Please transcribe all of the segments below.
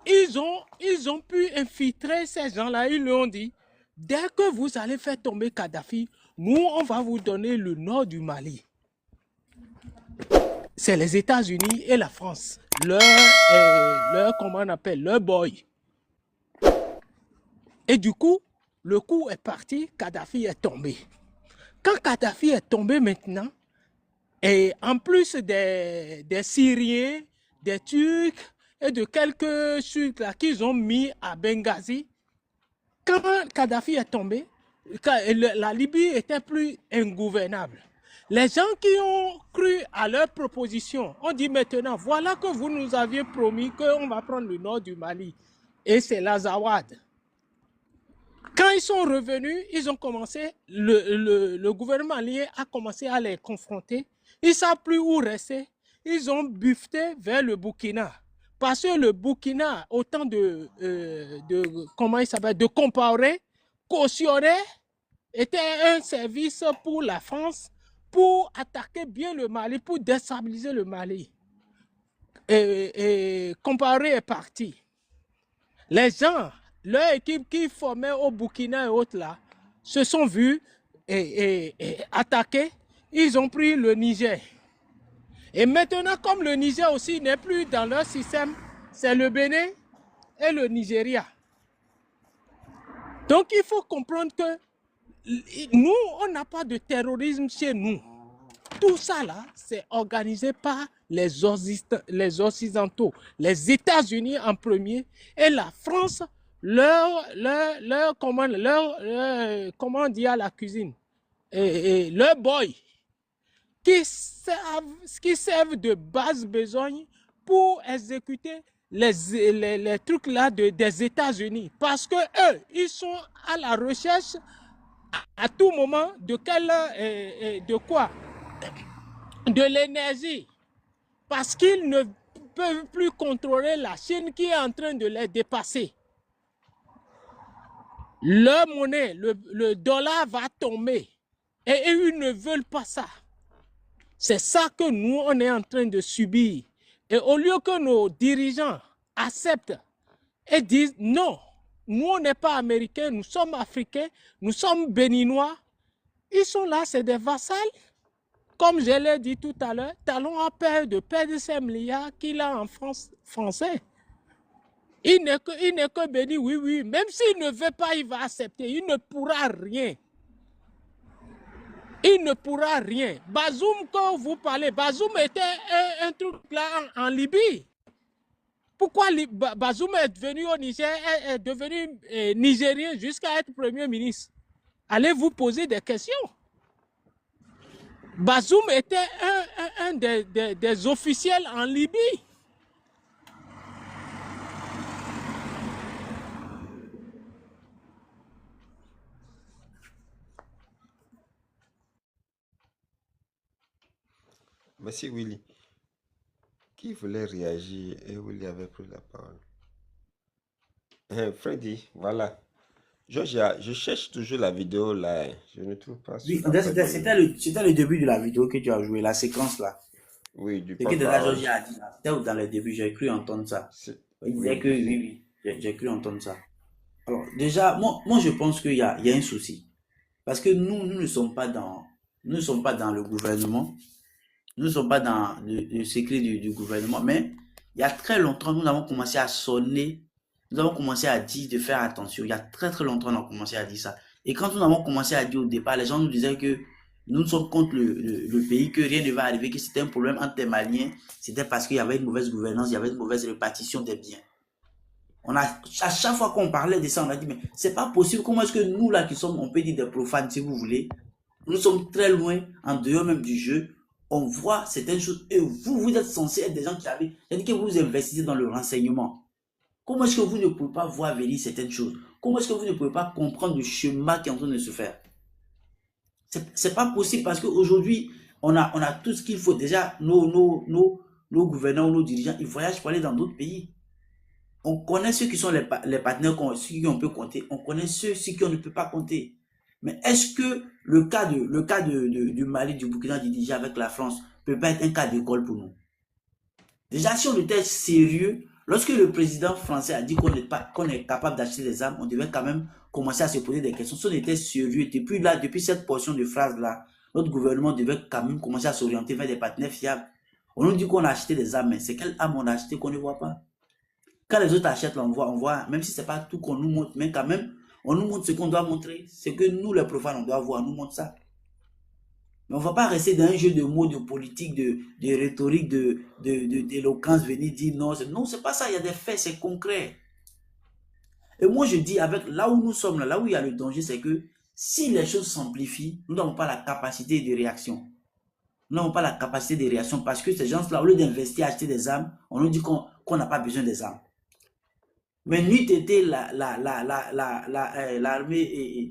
ils ont pu infiltrer ces gens-là. Ils leur ont dit, dès que vous allez faire tomber Kadhafi, nous, on va vous donner le nord du Mali. C'est les États-Unis et la France. Comment on appelle, leur boy. Et du coup, le coup est parti, Kadhafi est tombé. Quand Kadhafi est tombé maintenant, et en plus des Syriens, des Turcs et de quelques Turcs là qu'ils ont mis à Benghazi, quand Kadhafi est tombé, la Libye était plus ingouvernable. Les gens qui ont cru à leur proposition ont dit maintenant, voilà que vous nous aviez promis qu'on va prendre le nord du Mali. Et c'est l'Azawad. Quand ils sont revenus, ils ont commencé, le gouvernement malien a commencé à les confronter. Ils ne savent plus où rester. Ils ont buffeté vers le Burkina. Parce que le Burkina, autant comment il s'appelle, de Compaoré, cautionné, était un service pour la France pour attaquer bien le Mali, pour déstabiliser le Mali. Et Compaoré est parti. Les gens, leur équipe qui formait au Burkina et autres là, se sont vus et attaquer. Ils ont pris le Niger. Et maintenant, comme le Niger aussi n'est plus dans leur système, c'est le Bénin et le Nigeria. Donc il faut comprendre que nous, on n'a pas de terrorisme chez nous. Tout ça là, c'est organisé par les Occidentaux, les États-Unis en premier et la France, comment dire à la cuisine, et leur boy, qui servent de base besogne pour exécuter les trucs là des États-Unis. Parce que eux, ils sont à la recherche à tout moment de quoi? De l'énergie. Parce qu'ils ne peuvent plus contrôler la Chine qui est en train de les dépasser. Leur monnaie, le dollar va tomber. Et ils ne veulent pas ça. C'est ça que nous, on est en train de subir. Et au lieu que nos dirigeants acceptent et disent non, nous, on n'est pas américains, nous sommes africains, nous sommes béninois, ils sont là, c'est des vassals. Comme je l'ai dit tout à l'heure, Talon a peur de perdre ces milliards qu'il a en français. Il n'est que béni, oui, oui. Même s'il ne veut pas, il va accepter. Il ne pourra rien. Il ne pourra rien. Bazoum, quand vous parlez, Bazoum était un truc là en Libye. Pourquoi Bazoum est devenu au Niger, est devenu nigérien jusqu'à être Premier ministre? Allez vous poser des questions. Bazoum était un des officiels en Libye. Merci Willy. Qui voulait réagir et Willy avait pris la parole. Freddy, voilà. Georgia, je cherche toujours la vidéo là. Je ne trouve pas Oui, sur la page de- c'était le début de la vidéo que tu as joué, la séquence là. Oui, du Ce que Dada porte-parole. Georgia a dit là, c'était dans le début, j'ai cru entendre ça. Il disait Oui, que oui, oui, j'ai cru entendre ça. Alors, déjà, moi je pense qu'il y a un souci. Parce que nous ne sommes pas dans le gouvernement, nous ne sommes pas dans le secret du gouvernement, mais il y a très longtemps, nous avons commencé à sonner, nous avons commencé à dire de faire attention. Il y a très très longtemps, on a commencé à dire ça. Et quand nous avons commencé à dire au départ, les gens nous disaient que nous sommes contre le pays, que rien ne va arriver, que c'était un problème entre les Maliens. C'était parce qu'il y avait une mauvaise gouvernance, il y avait une mauvaise répartition des biens. À chaque fois qu'on parlait de ça, on a dit, mais c'est pas possible. Comment est-ce que nous, là, qui sommes, on peut dire des profanes, si vous voulez, nous sommes très loin, en dehors même du jeu, on voit certaines choses, et vous êtes censés être des gens qui avez, c'est-à-dire que vous investissez dans le renseignement. Comment est-ce que vous ne pouvez pas voir venir certaines choses? Comment est-ce que vous ne pouvez pas comprendre le chemin qui est en train de se faire? C'est pas possible parce qu'aujourd'hui, on a tout ce qu'il faut. Déjà, nos gouvernants, nos dirigeants, ils voyagent pour aller dans d'autres pays. On connaît ceux qui sont les partenaires sur qui on peut compter. On connaît ceux sur qui on ne peut pas compter. Mais est-ce que le cas du Mali, du Burkina, du Niger avec la France peut pas être un cas d'école pour nous? Déjà, si on était sérieux, Lorsque le président français a dit qu'on est capable d'acheter des armes, on devait quand même commencer à se poser des questions. Si on était sérieux, depuis cette portion de phrase-là, notre gouvernement devait quand même commencer à s'orienter vers des partenaires fiables. On nous dit qu'on a acheté des armes, mais c'est quelle arme on a acheté qu'on ne voit pas? Quand les autres achètent, on voit, même si ce n'est pas tout qu'on nous montre, mais quand même, on nous montre ce qu'on doit montrer. Ce que nous, les profanes, on doit voir, on nous montre ça. Mais on ne va pas rester dans un jeu de mots, de politique, de rhétorique, d'éloquence, venir dire non. Non, ce n'est pas ça, il y a des faits, c'est concret. Et moi, je dis, avec là où nous sommes, là où il y a le danger, c'est que si les choses s'amplifient, nous n'avons pas la capacité de réaction. Nous n'avons pas la capacité de réaction parce que ces gens-là, au lieu d'investir, acheter des armes, on nous dit qu'on n'a pas besoin des armes. Mais n'eût été l'armée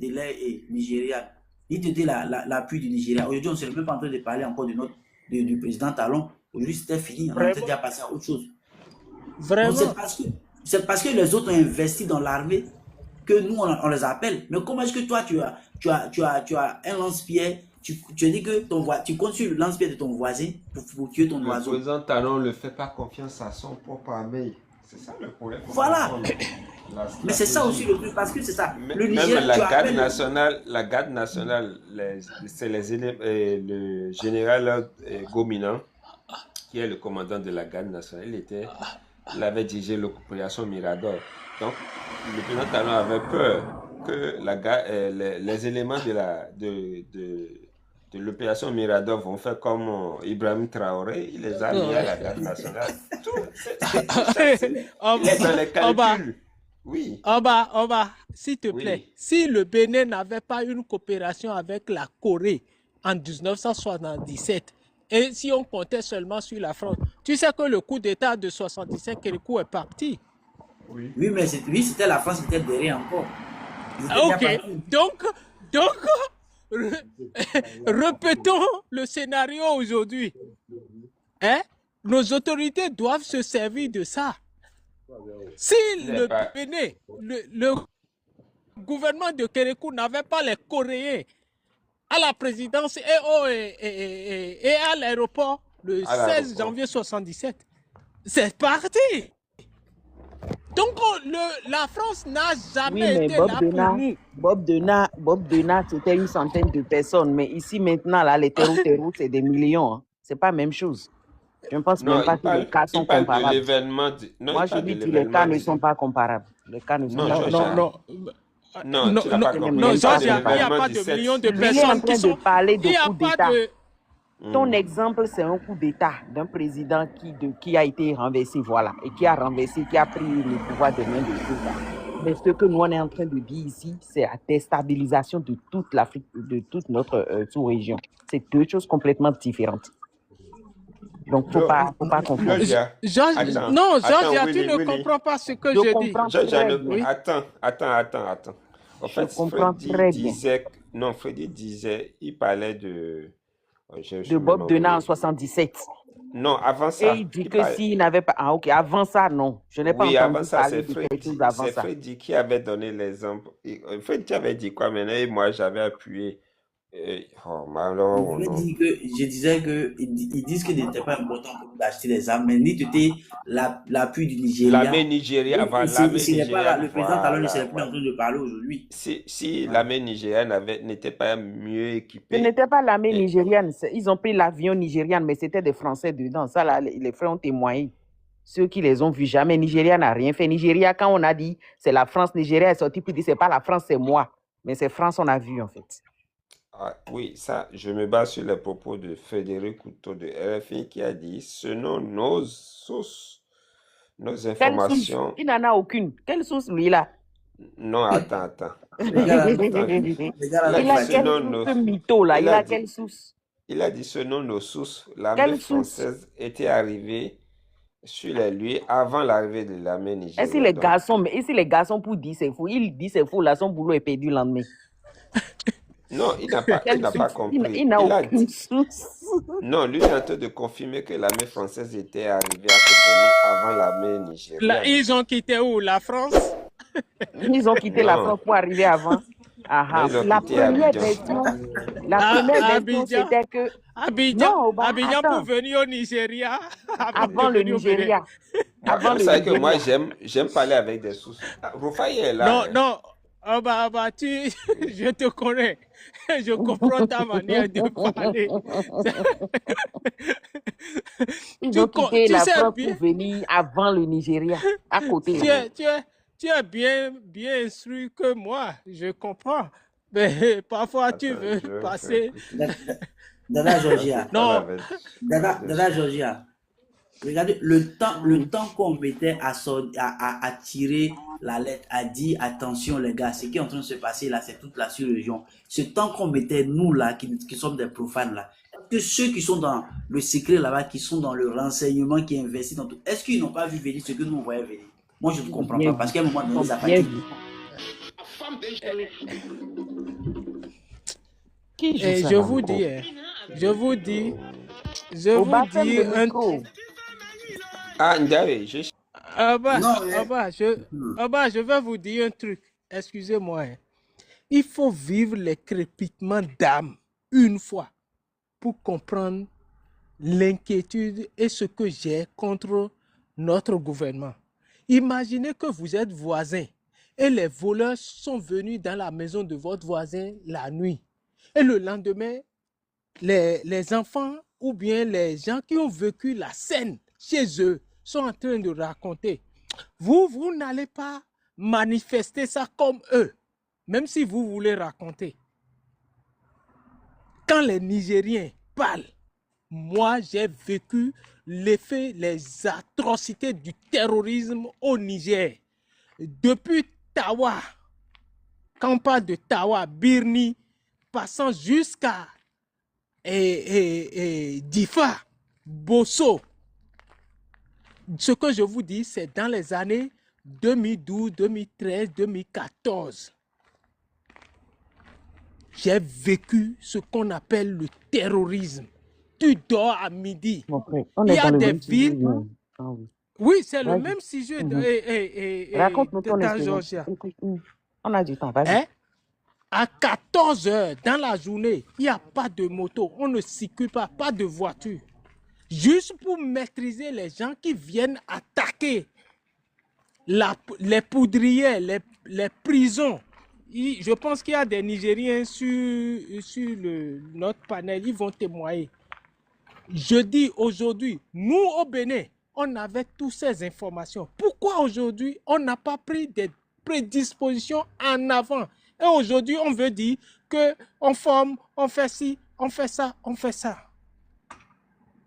de l'air nigériane, n'eût été l'appui du Nigeria. Aujourd'hui, on ne serait même pas en train de parler encore du président Talon. Aujourd'hui, c'était fini. On est déjà passé à autre chose. Vraiment. C'est parce que les autres ont investi dans l'armée que nous, on les appelle. Mais comment est-ce que toi, tu as un lance-pierre, tu dis que tu comptes sur le lance-pierre de ton voisin pour tuer ton oiseau. Le président Talon ne fait pas confiance à son propre armée. C'est ça le problème. Voilà. Mais c'est ça aussi le truc, parce que c'est ça. Le Niger, même la garde nationale, c'est le général Gominan, qui est le commandant de la garde nationale. Il avait dirigé l'opération Mirador. Donc, le président Talon avait peur que les éléments de l'opération Mirador vont faire comme Ibrahim Traoré. Il les a mis à la garde nationale. Il est dans les calculs. Oui. Oba, s'il te plaît, Oui. si le Bénin n'avait pas une coopération avec la Corée en 1977, et si on comptait seulement sur la France, tu sais que le coup d'État de 77, Kérékou est parti. Oui, mais c'était la France qui était derrière encore. Ok, donc, répétons le scénario aujourd'hui. Hein? Nos autorités doivent se servir de ça. Si le Bénin, le gouvernement de Kérékou n'avait pas les Coréens à la présidence et à l'aéroport le 16 janvier 77, c'est parti. Donc la France n'a jamais été là pour nous. Bob Denat, c'était une centaine de personnes, mais ici maintenant, là, les terreaux, c'est des millions. Hein. C'est pas la même chose. Je ne pense même pas que les cas sont comparables. Moi, je dis que les cas ne sont pas comparables. Les cas ne sont pas comparables. Non, Georges, il n'y a pas de millions de personnes qui sont... en train de parler de coup d'État. Ton exemple, c'est un coup d'État d'un président qui a été renversé, voilà, et qui a renversé, qui a pris le pouvoir de main de l'État. Mais ce que nous, on est en train de dire ici, c'est la déstabilisation de toute l'Afrique, de toute notre sous-région. C'est deux choses complètement différentes. Donc, faut pas confondre. Georges, tu ne comprends pas ce que je dis. Attends. En fait, Freddy disait, il parlait de Bob Denat en 77. Non, avant ça. Et il dit que s'il n'avait pas... Ah, ok, avant ça, non. Je n'ai pas entendu parler de quelque chose avant ça. C'est Freddy qui avait donné l'exemple. Freddy avait dit quoi maintenant? Et moi, j'avais appuyé. Je disais qu'ils disent qu'il n'était pas important pour nous d'acheter des armes, mais n'était l'appui du Nigeria. L'armée nigérienne avant l'armée nigérienne. Le président Talon ne serait plus en train de parler aujourd'hui. Si l'armée nigérienne n'était pas mieux équipée. Ce n'était pas l'armée nigérienne. Ils ont pris l'avion nigérien, mais c'était des Français dedans. Ça, là, les frères ont témoigné. Ceux qui les ont vus, jamais. Nigeria n'a rien fait. Nigeria, quand on a dit c'est la France, Nigeria est sorti pour dire c'est pas la France, c'est moi. Mais c'est France, on a vu en fait. Ah, oui, ça, je me base sur les propos de Frédéric Couteau de RFI qui a dit, selon nos sources, nos informations... Il n'en a aucune. Quelle source, lui, là? Non, attends. Il a quelle source, mytho, là? Il a quelle source? Il a dit, selon nos sources, l'armée française était arrivée sur les lieux avant l'arrivée de l'armée nigérienne. Et si les garçons pour dire c'est faux, il dit c'est faux, là, son boulot est perdu le lendemain. Non, il n'a pas compris. Il n'a aucune source. Non, lui, il est en train de confirmer que l'armée française était arrivée à Cotonou avant l'armée nigérienne. Ils ont quitté où? La France? Ils ont quitté la France pour arriver avant. Mais ils ont La quitté première Abidjan. version, c'était que... Non, Abidjan pour attends, venir au Nigeria avant le venir au Bénin. Nigeria. Vous savez que moi, j'aime parler avec des sources. Rufai est là. Non. Je te connais. Je comprends ta manière de parler. Ils ont quitté la France pour venir avant le Nigeria, à côté. Tu es bien instruit que moi, je comprends. Mais parfois, tu veux passer... Dada Georgia. Non. Dada Georgia. Regardez, le temps qu'on mettait à tirer la lettre, à dire attention les gars, ce qui est en train de se passer là, c'est toute la sous-région. Ce temps qu'on mettait, nous là, qui sommes des profanes là, que ceux qui sont dans le secret là-bas, qui sont dans le renseignement, qui investissent dans tout, est-ce qu'ils n'ont pas vu venir ce que nous on voyait venir? Moi je ne comprends pas, parce qu'à un moment donné, ça fatigue. Je vous dis un truc. Ah, Ndare, je vais vous dire un truc. Excusez-moi. Il faut vivre les crépitements d'âme une fois pour comprendre l'inquiétude et ce que j'ai contre notre gouvernement. Imaginez que vous êtes voisins et les voleurs sont venus dans la maison de votre voisin la nuit. Et le lendemain, les enfants ou bien les gens qui ont vécu la scène chez eux sont en train de raconter. Vous n'allez pas manifester ça comme eux, même si vous voulez raconter. Quand les Nigériens parlent, moi j'ai vécu l'effet, les atrocités du terrorisme au Niger. Depuis Tawa, quand on parle de Tawa, Birni, passant jusqu'à Difa, Bosso. Ce que je vous dis, c'est dans les années 2012, 2013, 2014. J'ai vécu ce qu'on appelle le terrorisme. Tu dors à midi. Il y a des villes. Oui, c'est le même sujet. Raconte-nous ton expérience. On a du temps, vas-y. À 14 heures dans la journée, il n'y a pas de moto, on ne circule pas de voiture. Juste pour maîtriser les gens qui viennent attaquer les poudrières, les prisons. Je pense qu'il y a des Nigériens sur notre panel, ils vont témoigner. Je dis aujourd'hui, nous au Bénin, on avait toutes ces informations. Pourquoi aujourd'hui, on n'a pas pris des prédispositions en avant? Et aujourd'hui, on veut dire qu'on forme, on fait ci, on fait ça, on fait ça.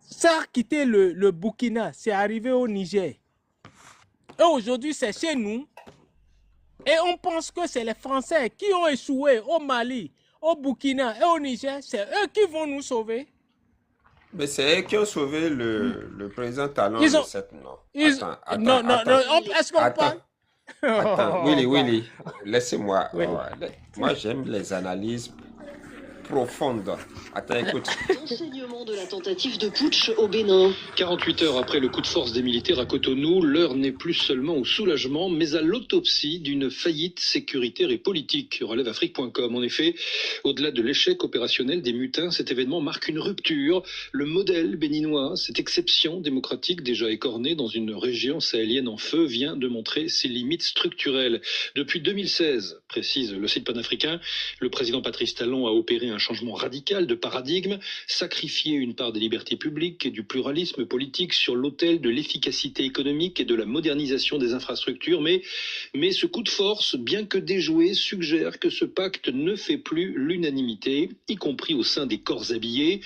Ça a quitté le Burkina, c'est arrivé au Niger. Et aujourd'hui, c'est chez nous. Et on pense que c'est les Français qui ont échoué au Mali, au Burkina et au Niger. C'est eux qui vont nous sauver. Mais c'est eux qui ont sauvé le président Talon le 7 non. Attends. Non, est-ce qu'on parle? Attends, Willy, laissez-moi. Ouais. Moi, j'aime les analyses profonde. Attends, écoute. L'enseignement de la tentative de putsch au Bénin. 48 heures après le coup de force des militaires à Cotonou, l'heure n'est plus seulement au soulagement, mais à l'autopsie d'une faillite sécuritaire et politique, relève Afrique.com. En effet, au-delà de l'échec opérationnel des mutins, cet événement marque une rupture. Le modèle béninois, cette exception démocratique déjà écornée dans une région sahélienne en feu, vient de montrer ses limites structurelles. Depuis 2016, précise le site panafricain, le président Patrice Talon a opéré un changement radical de paradigme, sacrifier une part des libertés publiques et du pluralisme politique sur l'autel de l'efficacité économique et de la modernisation des infrastructures. Mais ce coup de force, bien que déjoué, suggère que ce pacte ne fait plus l'unanimité, y compris au sein des corps habillés.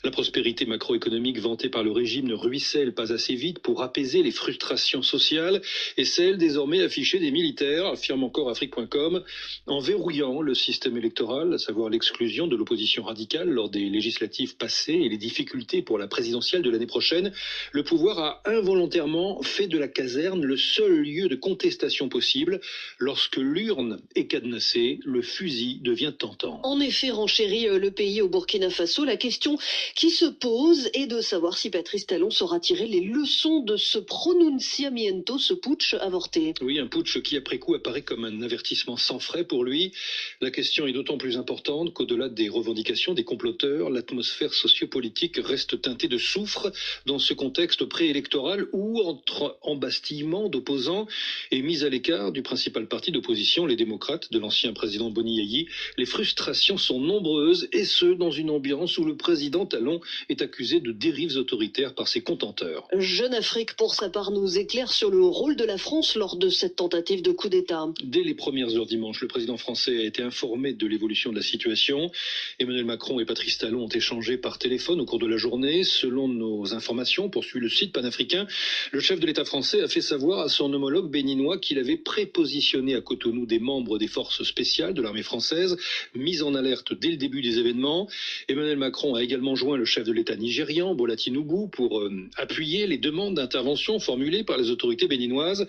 La prospérité macroéconomique vantée par le régime ne ruisselle pas assez vite pour apaiser les frustrations sociales et celles désormais affichées des militaires, affirme encore Afrique.com, en verrouillant le système électoral, à savoir l'exclusion de l'opposition radicale lors des législatives passées et les difficultés pour la présidentielle de l'année prochaine, le pouvoir a involontairement fait de la caserne le seul lieu de contestation possible. Lorsque l'urne est cadenassée, le fusil devient tentant. En effet, renchérit le pays au Burkina Faso, la question qui se pose est de savoir si Patrice Talon saura tirer les leçons de ce pronunciamiento, ce putsch avorté. Oui, un putsch qui après coup apparaît comme un avertissement sans frais pour lui. La question est d'autant plus importante qu'au-delà des revendications des comploteurs, l'atmosphère sociopolitique reste teintée de soufre dans ce contexte préélectoral où, entre embastillements d'opposants et mise à l'écart du principal parti d'opposition, les démocrates de l'ancien président Boni Yayi, les frustrations sont nombreuses et ce, dans une ambiance où le président Talon est accusé de dérives autoritaires par ses contenteurs. Jeune Afrique, pour sa part, nous éclaire sur le rôle de la France lors de cette tentative de coup d'État. Dès les premières heures dimanche, le président français a été informé de l'évolution de la situation. Emmanuel Macron et Patrice Talon ont échangé par téléphone au cours de la journée. Selon nos informations, poursuit le site panafricain, le chef de l'État français a fait savoir à son homologue béninois qu'il avait prépositionné à Cotonou des membres des forces spéciales de l'armée française, mis en alerte dès le début des événements. Emmanuel Macron a également joint le chef de l'État nigérian, Bola Tinubu, pour appuyer les demandes d'intervention formulées par les autorités béninoises.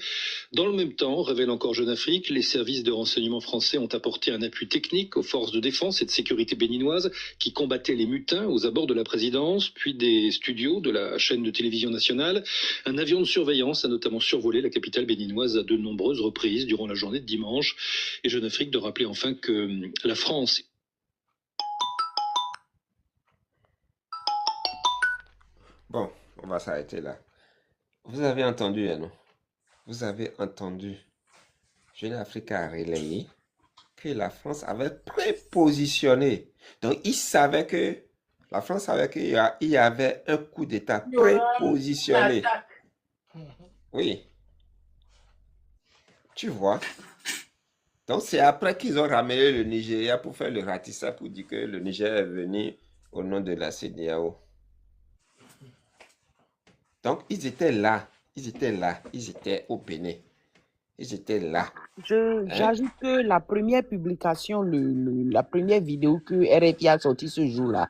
Dans le même temps, révèle encore Jeune Afrique, les services de renseignement français ont apporté un appui technique aux forces de défense et de sécurité béninoises qui combattaient les mutins aux abords de la présidence, puis des studios de la chaîne de télévision nationale. Un avion de surveillance a notamment survolé la capitale béninoise à de nombreuses reprises durant la journée de dimanche. Et Jeune Afrique de rappeler enfin que la France... Bon, on va s'arrêter là. Vous avez entendu, hein, non? Vous avez entendu. Jeune Afrique a relayé que la France avait prépositionné. Donc, il savait que la France savait qu'il y avait un coup d'État prépositionné. Oui. Tu vois? Donc, c'est après qu'ils ont ramené le Nigeria pour faire le ratissage, pour dire que le Niger est venu au nom de la CEDEAO. Donc, ils étaient là. Ils étaient au Bénin. Ils étaient là. J'ajoute que la première publication, la première vidéo que RFI a sortie ce jour-là,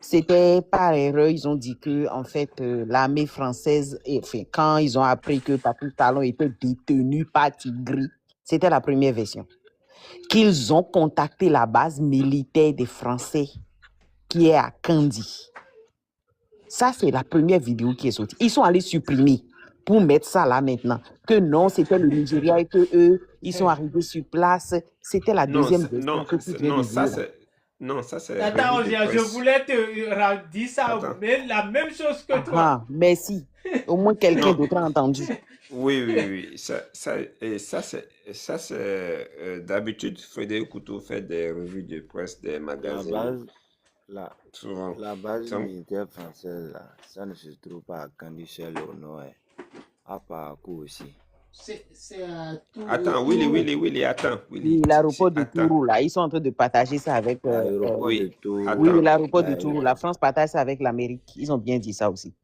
c'était par erreur. Ils ont dit que, en fait, l'armée française, enfin, quand ils ont appris que Patrice Talon était détenu par Tigri, c'était la première version. Qu'ils ont contacté la base militaire des Français qui est à Kandi. Ça, c'est la première vidéo qui est sortie. Ils sont allés supprimer pour mettre ça là maintenant. Que non, c'était le Nigeria et que eux, ils sont arrivés sur place. C'était la deuxième version que tu viens de dire. Non, ça c'est... Attends, je voulais te dire ça, mais la même chose que toi. Ah, merci. Au moins quelqu'un d'autre a entendu. Oui. Ça c'est d'habitude, Frédéric Couteau fait des revues de presse, des magazines. La base militaire française, là, ça ne se trouve pas à Kandi seul au nord, à Parakou aussi. Attends, Willy, attends. Oui, l'aéroport de Tourou, là, ils sont en train de partager ça avec... oui, l'aéroport de Tourou, la France partage ça avec l'Amérique. Ils ont bien dit ça aussi.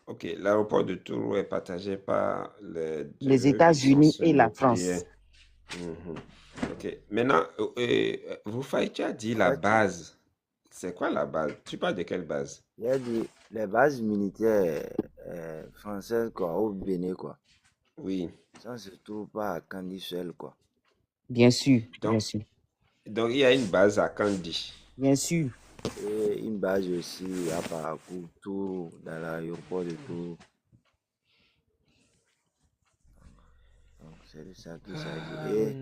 Ok, l'aéroport de Tourou est partagé par les États-Unis et la France. Ok, maintenant, tu as dit la base. C'est quoi la base? Tu parles de quelle base? Il a dit les bases militaires françaises, quoi, au Bénin, quoi. Oui. Ça ne se trouve pas à Kandi seul, quoi. Bien sûr, Donc, il y a une base à Kandi. Bien sûr. Et une base aussi à Parakou, Tourou, dans l'aéroport de Tourou. Donc, c'est de ça qu'il s'agit. Et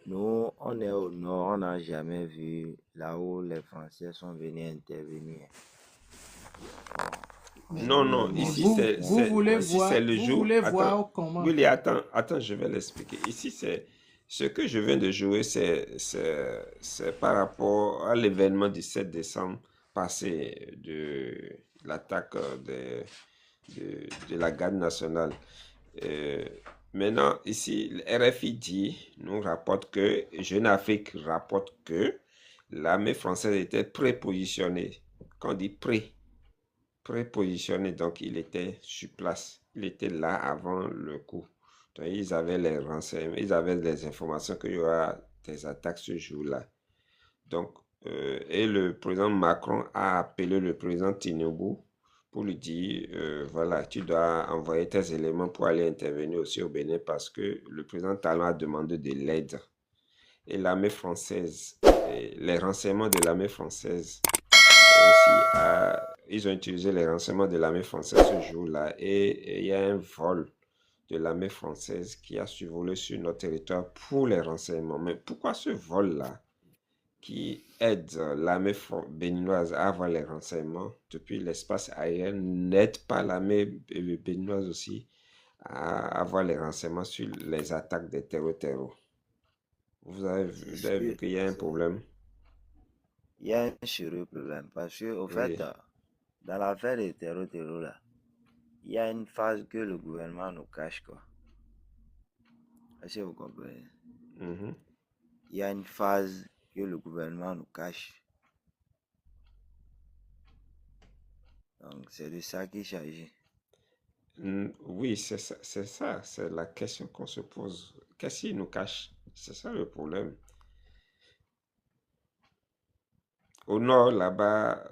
nous, on est au nord, on n'a jamais vu là où les Français sont venus intervenir. Non, ici c'est le jour. Voir comment. Willy, attends, je vais l'expliquer. Ici, c'est ce que je viens de jouer, c'est par rapport à l'événement du 7 décembre passé de l'attaque de la garde nationale. Maintenant, ici, le RFI nous rapporte que, Jeune Afrique rapporte que l'armée française était prépositionnée. Quand on dit prépositionné, donc il était sur place. Il était là avant le coup. Donc ils avaient les renseignements, ils avaient les informations qu'il y aura des attaques ce jour-là. Donc Et le président Macron a appelé le président Tinubu pour lui dire, voilà, tu dois envoyer tes éléments pour aller intervenir aussi au Bénin parce que le président Talon a demandé de l'aide. Et l'armée française, et les renseignements de l'armée française aussi, ils ont utilisé les renseignements de l'armée française ce jour-là. Et il y a un vol de l'armée française qui a survolé sur notre territoire pour les renseignements. Mais pourquoi ce vol-là qui aide l'armée béninoise à avoir les renseignements depuis l'espace aérien n'aide pas l'armée béninoise aussi à avoir les renseignements sur les attaques des terreaux? Vous avez vu qu'il y a un problème? Il y a un sérieux problème parce que, au fait, Oui. dans l'affaire des terreaux là, il y a une phase que le gouvernement nous cache, quoi. Est-ce que vous comprenez? Mhm. Il y a une phase que le gouvernement nous cache. Donc, c'est de ça qu'il s'agit. Oui, c'est ça, c'est la question qu'on se pose. Qu'est-ce qu'il nous cache? C'est ça le problème. Au nord, là-bas,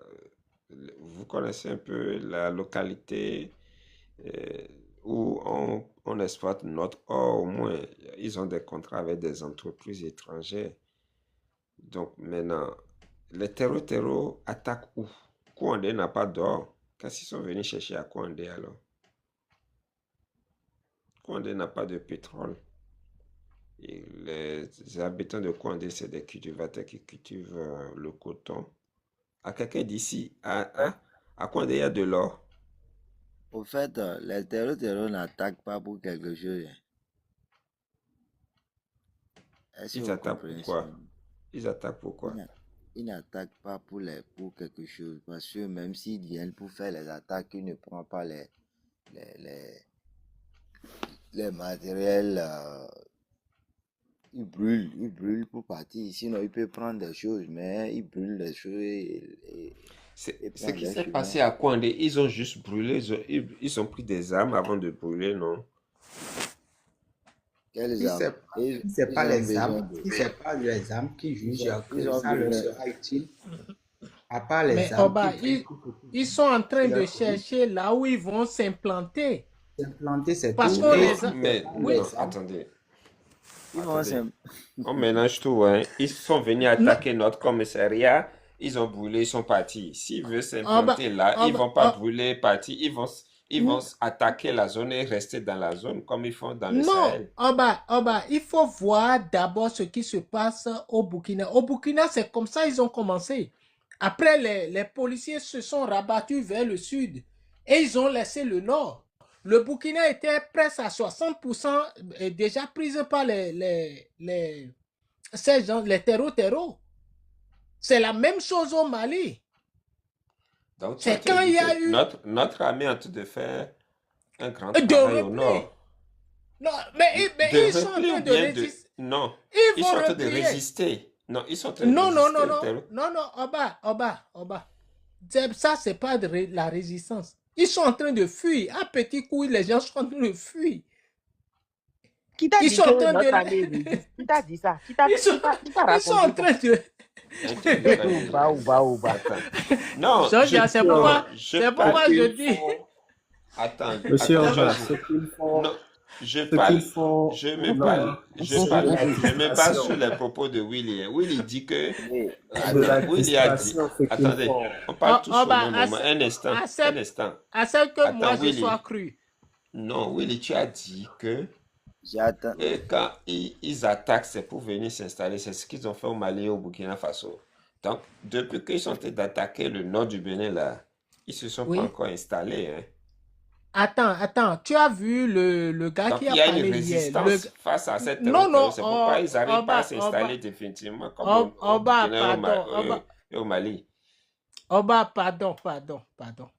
vous connaissez un peu la localité euh, où on exploite notre or, au moins, ils ont des contrats avec des entreprises étrangères. Donc maintenant, les terreaux attaquent où? Kouandé n'a pas d'or. Qu'est-ce qu'ils sont venus chercher à Kouandé alors? Kouandé n'a pas de pétrole. Et les habitants de Kouandé, c'est des cultivateurs qui cultivent le coton. À quelqu'un d'ici, à Kouandé, il y a de l'or. Au fait, les terreaux n'attaquent pas pour quelque chose. Est-ce que Ils vous attaquent comprenez ça? pourquoi? Ils attaquent pourquoi? Ils n'attaquent pas pour quelque chose. Parce que même s'ils viennent pour faire les attaques, ils ne prennent pas les matériels. Ils brûlent pour partir. Sinon, ils peuvent prendre des choses, mais ils brûlent des choses et Ce prennent qui des s'est chemins. passé à Kouandé, ils ont juste brûlé, ils ont pris des armes avant de brûler, non? Quelles Si armes? c'est pas ont les besoin armes, de... si c'est pas les armes qui jugent Ils que ont ça leur besoin... sera utile, à part les Mais armes Oba, qui prennent ils sont en train sur de leur commune, chercher là où ils vont s'implanter. s'implanter, c'est Parce tout. qu'on Et les si a... c'est Mais pas Oui. non, les armes, attendez. Ils vont Attendez. On mélange tout, hein. Ils sont venus Non. attaquer notre commissariat. Ils ont brûlé, ils sont partis. S'ils veulent Oba, s'implanter là, ils Oba, vont pas Oba, brûler, partir. Ils vont attaquer la zone et rester dans la zone comme ils font dans le non, Sahel. Oba, il faut voir d'abord ce qui se passe au Burkina. Au Burkina, c'est comme ça ils ont commencé. Après, les policiers se sont rabattus vers le sud et ils ont laissé le nord. Le Burkina était presque à 60% déjà prise par ces gens, les terreaux. C'est la même chose au Mali. Donc, tu as C'est quand dit il y a que eu notre armée est en train de faire un grand de travail au repli. nord. Non, mais De ils sont en repli ou train de bien de... résister. Non, Ils ils vont sont en train de replier. résister. Non, ils sont en train de Non, non, résister non, au non. terreau. Non, Oba. Ça, c'est pas de la résistance. Ils sont en train de fuir. À petits coups, les gens sont en train de fuir. Qui t'a Ils dit sont en que train notre de... armée résiste? Qui t'a dit ça? Qui t'a Ils sont en raconté train de... Oba. Attends. Non, Sonia, c'est pourquoi je qu'il dis... faut... Attends, Monsieur attends, Oba, Jojo. ce qu'il faut, Non, je ce parle, qu'il faut, je me non, parle, je c'est de parle, la je me base sur résistance. les propos de Willy. Willy dit que, Oui. C'est de la attends, Willy a dit, résistance, ce qu'il attendez, faut. on parle tous au Oba, même moment. Un instant. accepte que moi Attends, je Willy. sois cru. Non, Willy, tu as dit que J'attends. quand ils attaquent, c'est pour venir s'installer. C'est ce qu'ils ont fait au Mali et au Burkina Faso. Donc, depuis qu'ils sont en train d'attaquer le nord du Bénin, là, ils se sont Oui. pas encore installés, hein. Attends, tu as vu le gars Donc, qui il a y a parlé une hier. résistance face à cette Non, terreur. C'est pourquoi ils n'arrivent pas à Oba, s'installer définitivement comme au Oba, Burkina et au Mali. Oba, pardon.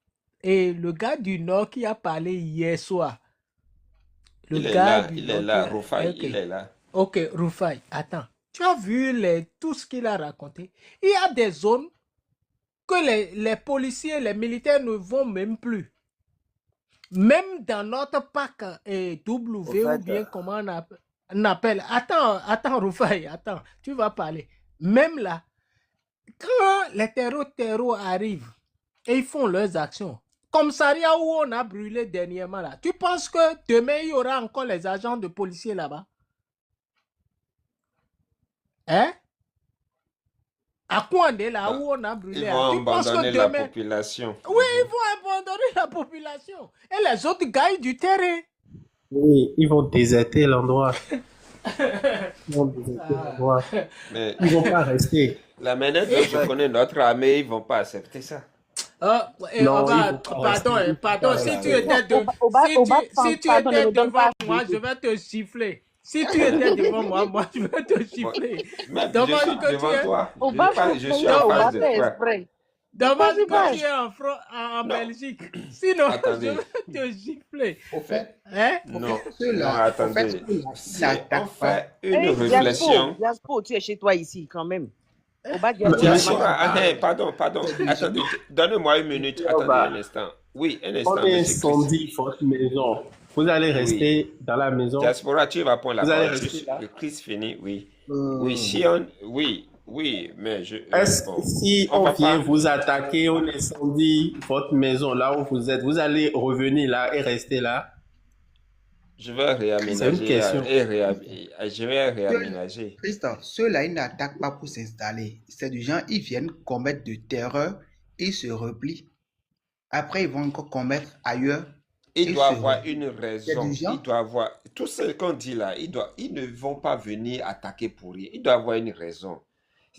Et le gars du Nord qui a parlé hier soir. Il est là, Rufai, il est là. Ok, Rufai, attends. Tu as vu tout ce qu'il a raconté? Il y a des zones que les policiers, les militaires ne vont même plus. Même dans notre parc W ou bien comment on appelle. Attends, Rufai, attends, tu vas parler. Même là, quand les terreaux arrivent et ils font leurs actions, commissariat où on a brûlé dernièrement là, tu penses que demain il y aura encore les agents de policiers là-bas? Hein? À Kouandé là où on a brûlé, Ils là, vont tu penses que abandonner la demain... population. Oui, ils vont abandonner la population. Et les autres gagnent du terrain. Oui, ils vont déserter l'endroit. Ils vont déserter l'endroit. Mais Ils vont pas rester. la manière dont je connais notre armée, ils vont pas accepter ça. Et Non, on va, ils vont pas rester. pardon, si tu étais, si tu pardon, ne étais me donne devant pas moi, je vais te siffler. Si tu étais devant moi, je vais te siffler. Même Dommage je suis que tu devant es, toi. Je suis on en va face de faire toi. exprès. dommage Vas-y, que vas-y. tu es en Non. Belgique. Sinon, je Attendez. vais te siffler. Au fait, Hein? Non, ceux-là, non, au attendez. fait, ceux-là, ils Si on n'attaquent pas. fait une Hey, réflexion. Diaspo, tu es chez toi ici quand même. Oba Mais- Diaspo, Diaspora, mais- pardon. Attendez, donnez-moi une minute. Attendez un instant. Oui, un instant, On monsieur Chris. incendie votre maison. Vous allez rester dans la maison. Diaspora, tu vas prendre la Vous allez parole. rester là. Chris finit, oui. Hmm. Oui, si on... Oui, mais je... Est-ce bon, que si on on va vient pas... vous attaquer, on incendie votre maison là où vous êtes, vous allez revenir là et rester là? Je vais C'est une réaménager question. je vais réaménager. Christophe, ceux-là, ils n'attaquent pas pour s'installer. C'est du genre, ils viennent commettre de terreur, ils se replient. Après, ils vont encore commettre ailleurs. Il et doit se avoir replient. une raison. du genre. Il doit avoir... Tout ce qu'on dit là, ils ne vont pas venir attaquer pour rien. Il doit avoir une raison.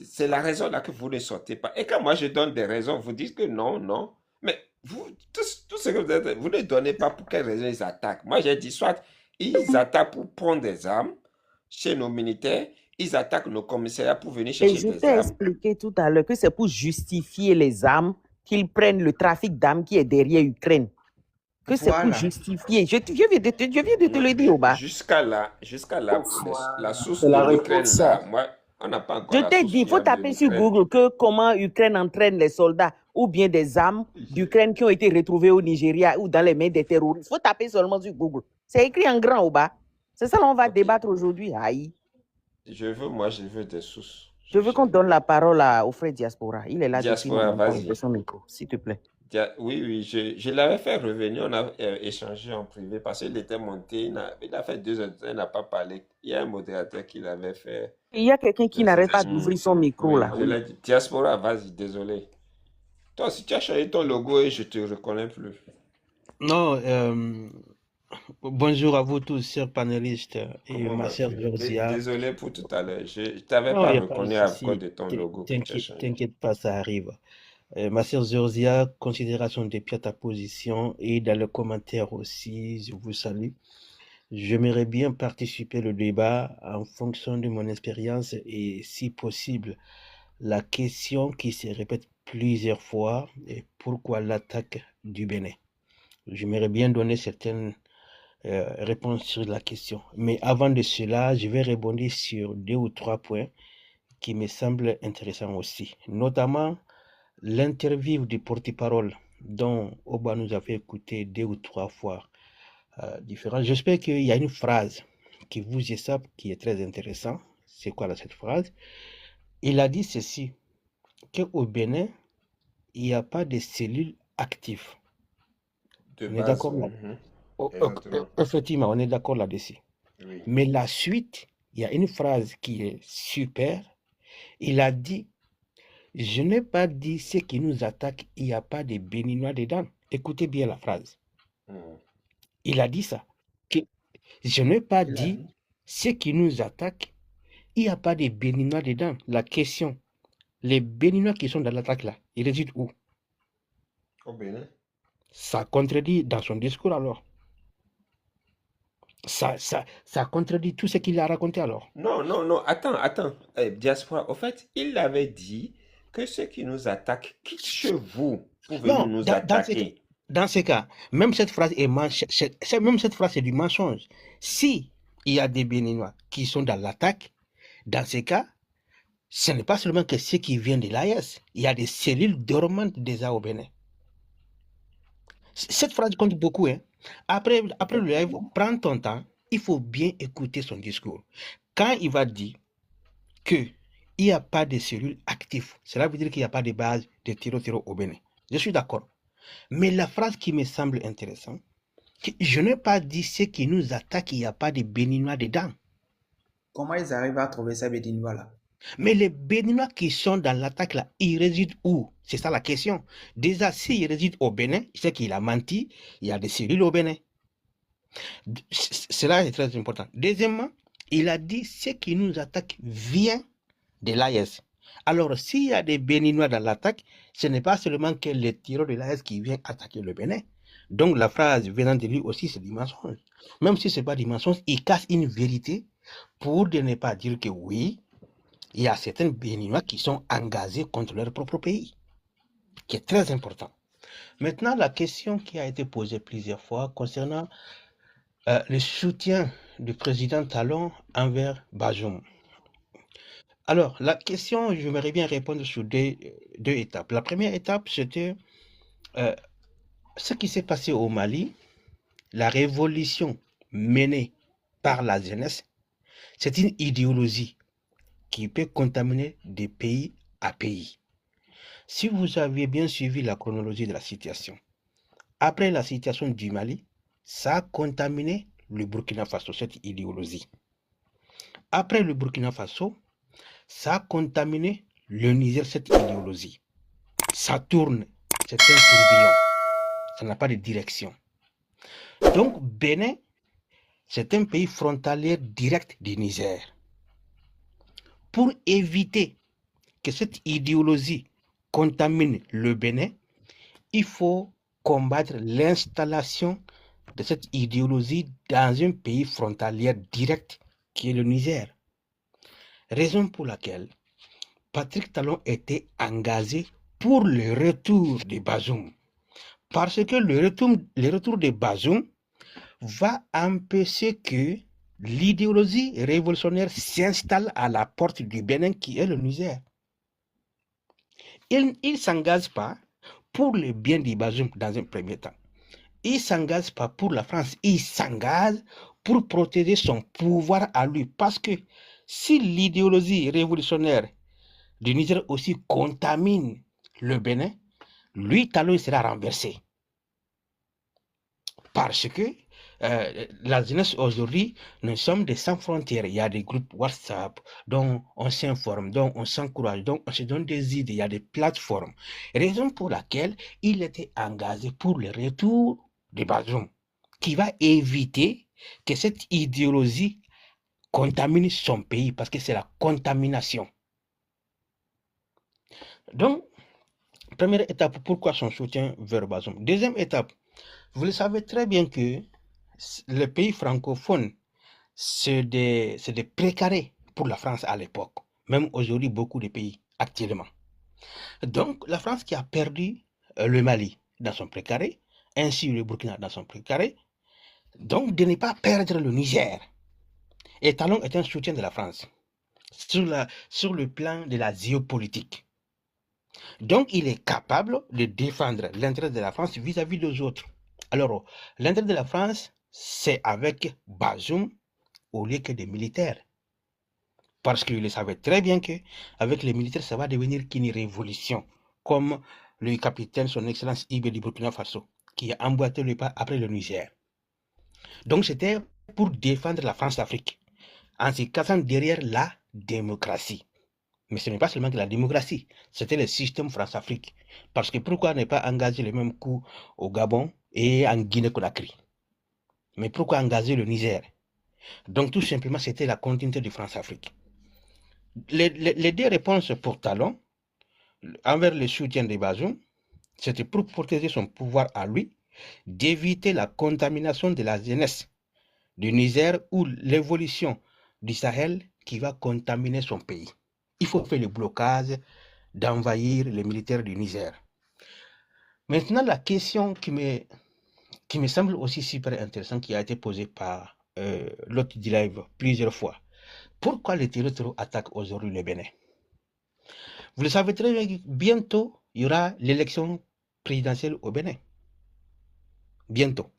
C'est la raison là que vous ne sortez pas. Et quand moi je donne des raisons, vous dites que non. Mais vous, tout ce que vous êtes, vous ne donnez pas pour quelles raisons ils attaquent. Moi j'ai dit soit ils attaquent pour prendre des armes chez nos militaires, ils attaquent nos commissariats pour venir Et chercher je des t'ai armes. expliqué tout à l'heure que c'est pour justifier les armes qu'ils prennent le trafic d'armes qui est derrière Ukraine. Que c'est pour Voilà. justifier. Je viens de te le dire, Oba. Jusqu'à là, la source C'est la de l'Ukraine réponse, là, ça. moi, on n'a pas encore Je la t'ai source dit, il faut fiable de taper sur l'Ukraine. Google que comment Ukraine entraîne les soldats ou bien des armes d'Ukraine qui ont été retrouvées au Nigeria ou dans les mains des terroristes. Il faut taper seulement sur Google. C'est écrit en grand au bas. C'est ça qu'on va Ok. débattre aujourd'hui. Aïe. Je veux des sources. Je veux qu'on donne la parole au frère Diaspora. Il est là depuis Diaspora, longtemps. vas-y. Ouvre son micro, s'il te plaît. Oui, je l'avais fait revenir, on a échangé en privé parce qu'il était monté, il a fait 2 heures, il n'a pas parlé. Il y a un modérateur qui l'avait fait. Il y a quelqu'un qui n'arrête pas Mm. d'ouvrir son micro Oui, là. je l'ai dit. Diaspora, vas-y, désolé. Toi, si tu as changé ton logo et je te reconnais plus. Non, bonjour à vous tous, chers panélistes et Comment ma chère vas-tu? Georgia. Désolé pour tout à l'heure. Je t'avais Non, pas il n'y a pas de reconnu à souci. cause de ton logo que tu as T'inquiète, changé. t'inquiète pas, ça arrive. Ma chère Georgia, considération des pieds à ta position et dans le commentaire aussi, je vous salue. J'aimerais bien participer au débat en fonction de mon expérience et si possible, la question qui se répète plusieurs fois est pourquoi l'attaque du Bénin? J'aimerais bien donner certaines réponses sur la question. Mais avant de cela, je vais rebondir sur 2 ou 3 points qui me semblent intéressants aussi, notamment l'interview du porte-parole dont Oba nous a fait écouter 2 ou 3 fois différentes. J'espère qu'il y a une phrase qui vous échappe qui est très intéressante. C'est quoi là, cette phrase? Il a dit ceci, qu'au Bénin, il n'y a pas de cellules actives. De On est base, d'accord là? exactement. Effectivement, on est d'accord là-dessus. Oui. Mais la suite, il y a une phrase qui est super. Il a dit, je n'ai pas dit ceux qui nous attaquent, il n'y a pas de Béninois dedans. Écoutez bien la phrase. Mm. Il a dit ça. Que je n'ai pas Il a dit dit. ceux qui nous attaquent, il n'y a pas de Béninois dedans. La question, les Béninois qui sont dans l'attaque là, ils résident où? Au Bénin. Ça contredit dans son discours alors. Ça contredit tout ce qu'il a raconté alors. Non, attends. Diaspora, au fait, il avait dit que ceux qui nous attaquent quittent chez vous pour venir Non, nous dans ce cas, attaquer. dans ce cas, même cette phrase est même cette phrase est du mensonge. Si il y a des Béninois qui sont dans l'attaque, dans ce cas, ce n'est pas seulement que ceux qui viennent de l'AES, il y a des cellules dormantes déjà au Bénin. Cette phrase compte beaucoup, hein. Après le live, prends ton temps, il faut bien écouter son discours. Quand il va dire que il n'y a pas de cellules actives. Cela veut dire qu'il n'y a pas de base de tiro au Bénin. Je suis d'accord. Mais la phrase qui me semble intéressante, je n'ai pas dit ceux qui nous attaquent, il n'y a pas de Béninois dedans. Comment ils arrivent à trouver ces Béninois là? Mais les Béninois qui sont dans l'attaque là, ils résident où? C'est ça la question. Déjà, s'ils résident au Bénin, c'est qu'il a menti, il y a des cellules au Bénin. Cela est très important. Deuxièmement, il a dit ceux qui nous attaquent viennent de l'AES. Alors, s'il y a des Béninois dans l'attaque, ce n'est pas seulement que les tireurs de l'AES qui viennent attaquer le Bénin. Donc, la phrase venant de lui aussi, c'est du mensonge. Même si ce n'est pas du mensonge, il casse une vérité pour ne pas dire que oui, il y a certains Béninois qui sont engagés contre leur propre pays, qui est très important. Maintenant, la question qui a été posée plusieurs fois concernant le soutien du président Talon envers Bazoum. Alors, la question, j'aimerais bien répondre sur deux étapes. La première étape, c'était ce qui s'est passé au Mali, la révolution menée par la jeunesse. C'est une idéologie qui peut contaminer de pays à pays. Si vous aviez bien suivi la chronologie de la situation, après la situation du Mali, ça a contaminé le Burkina Faso, cette idéologie. Après le Burkina Faso, ça a contaminé le Niger, cette idéologie. Ça tourne, c'est un tourbillon. Ça n'a pas de direction. Donc, Bénin, c'est un pays frontalier direct du Niger. Pour éviter que cette idéologie contamine le Bénin, il faut combattre l'installation de cette idéologie dans un pays frontalier direct qui est le Niger. Raison pour laquelle Patrick Talon était engagé pour le retour de Bazoum. Parce que le retour de Bazoum va empêcher que l'idéologie révolutionnaire s'installe à la porte du Bénin qui est le Niger. Il ne s'engage pas pour le bien du Bazoum dans un premier temps. Il ne s'engage pas pour la France, il s'engage pour protéger son pouvoir à lui. Parce que si l'idéologie révolutionnaire du Niger aussi contamine le Bénin, lui, Talon, sera renversé. Parce que la jeunesse aujourd'hui, nous sommes des sans frontières. Il y a des groupes WhatsApp dont on s'informe, dont on s'encourage, dont on se donne des idées. Il y a des plateformes. Raison pour laquelle il était engagé pour le retour de Bazoum, qui va éviter que cette idéologie contamine son pays, parce que c'est la contamination. Donc, première étape, pourquoi son soutien vers Bazoum? Deuxième étape, vous le savez très bien que les pays francophones, c'est des précarés pour la France à l'époque. Même aujourd'hui, beaucoup de pays actuellement. Donc, la France qui a perdu le Mali dans son précaré, ainsi le Burkina dans son précaré, donc de ne pas perdre le Niger. Et Talon est un soutien de la France sur le plan de la géopolitique. Donc, il est capable de défendre l'intérêt de la France vis-à-vis des autres. Alors, l'intérêt de la France, c'est avec Bazoum au lieu que des militaires. Parce qu'il savait très bien qu'avec les militaires, ça va devenir qu'une révolution. Comme le capitaine, son excellence Ibé du Burkina Faso, qui a emboîté le pas après le Niger. Donc, c'était pour défendre la France-Afrique, en se cassant derrière la démocratie. Mais ce n'est pas seulement que la démocratie, c'était le système France-Afrique. Parce que pourquoi ne pas engager le même coup au Gabon et en Guinée-Conakry? Mais pourquoi engager le Niger? Donc tout simplement, c'était la continuité de France-Afrique. Les deux réponses pour Talon, envers le soutien de Bazoum, c'était pour protéger son pouvoir à lui, d'éviter la contamination de la jeunesse du Niger ou l'évolution du Sahel qui va contaminer son pays. Il faut faire le blocage d'envahir les militaires du Niger. Maintenant, la question qui me semble aussi super intéressante, qui a été posée par l'hôte du live plusieurs fois. Pourquoi les terroristes attaquent aujourd'hui le Bénin? Vous le savez très bien, bientôt, il y aura l'élection présidentielle au Bénin. Bientôt.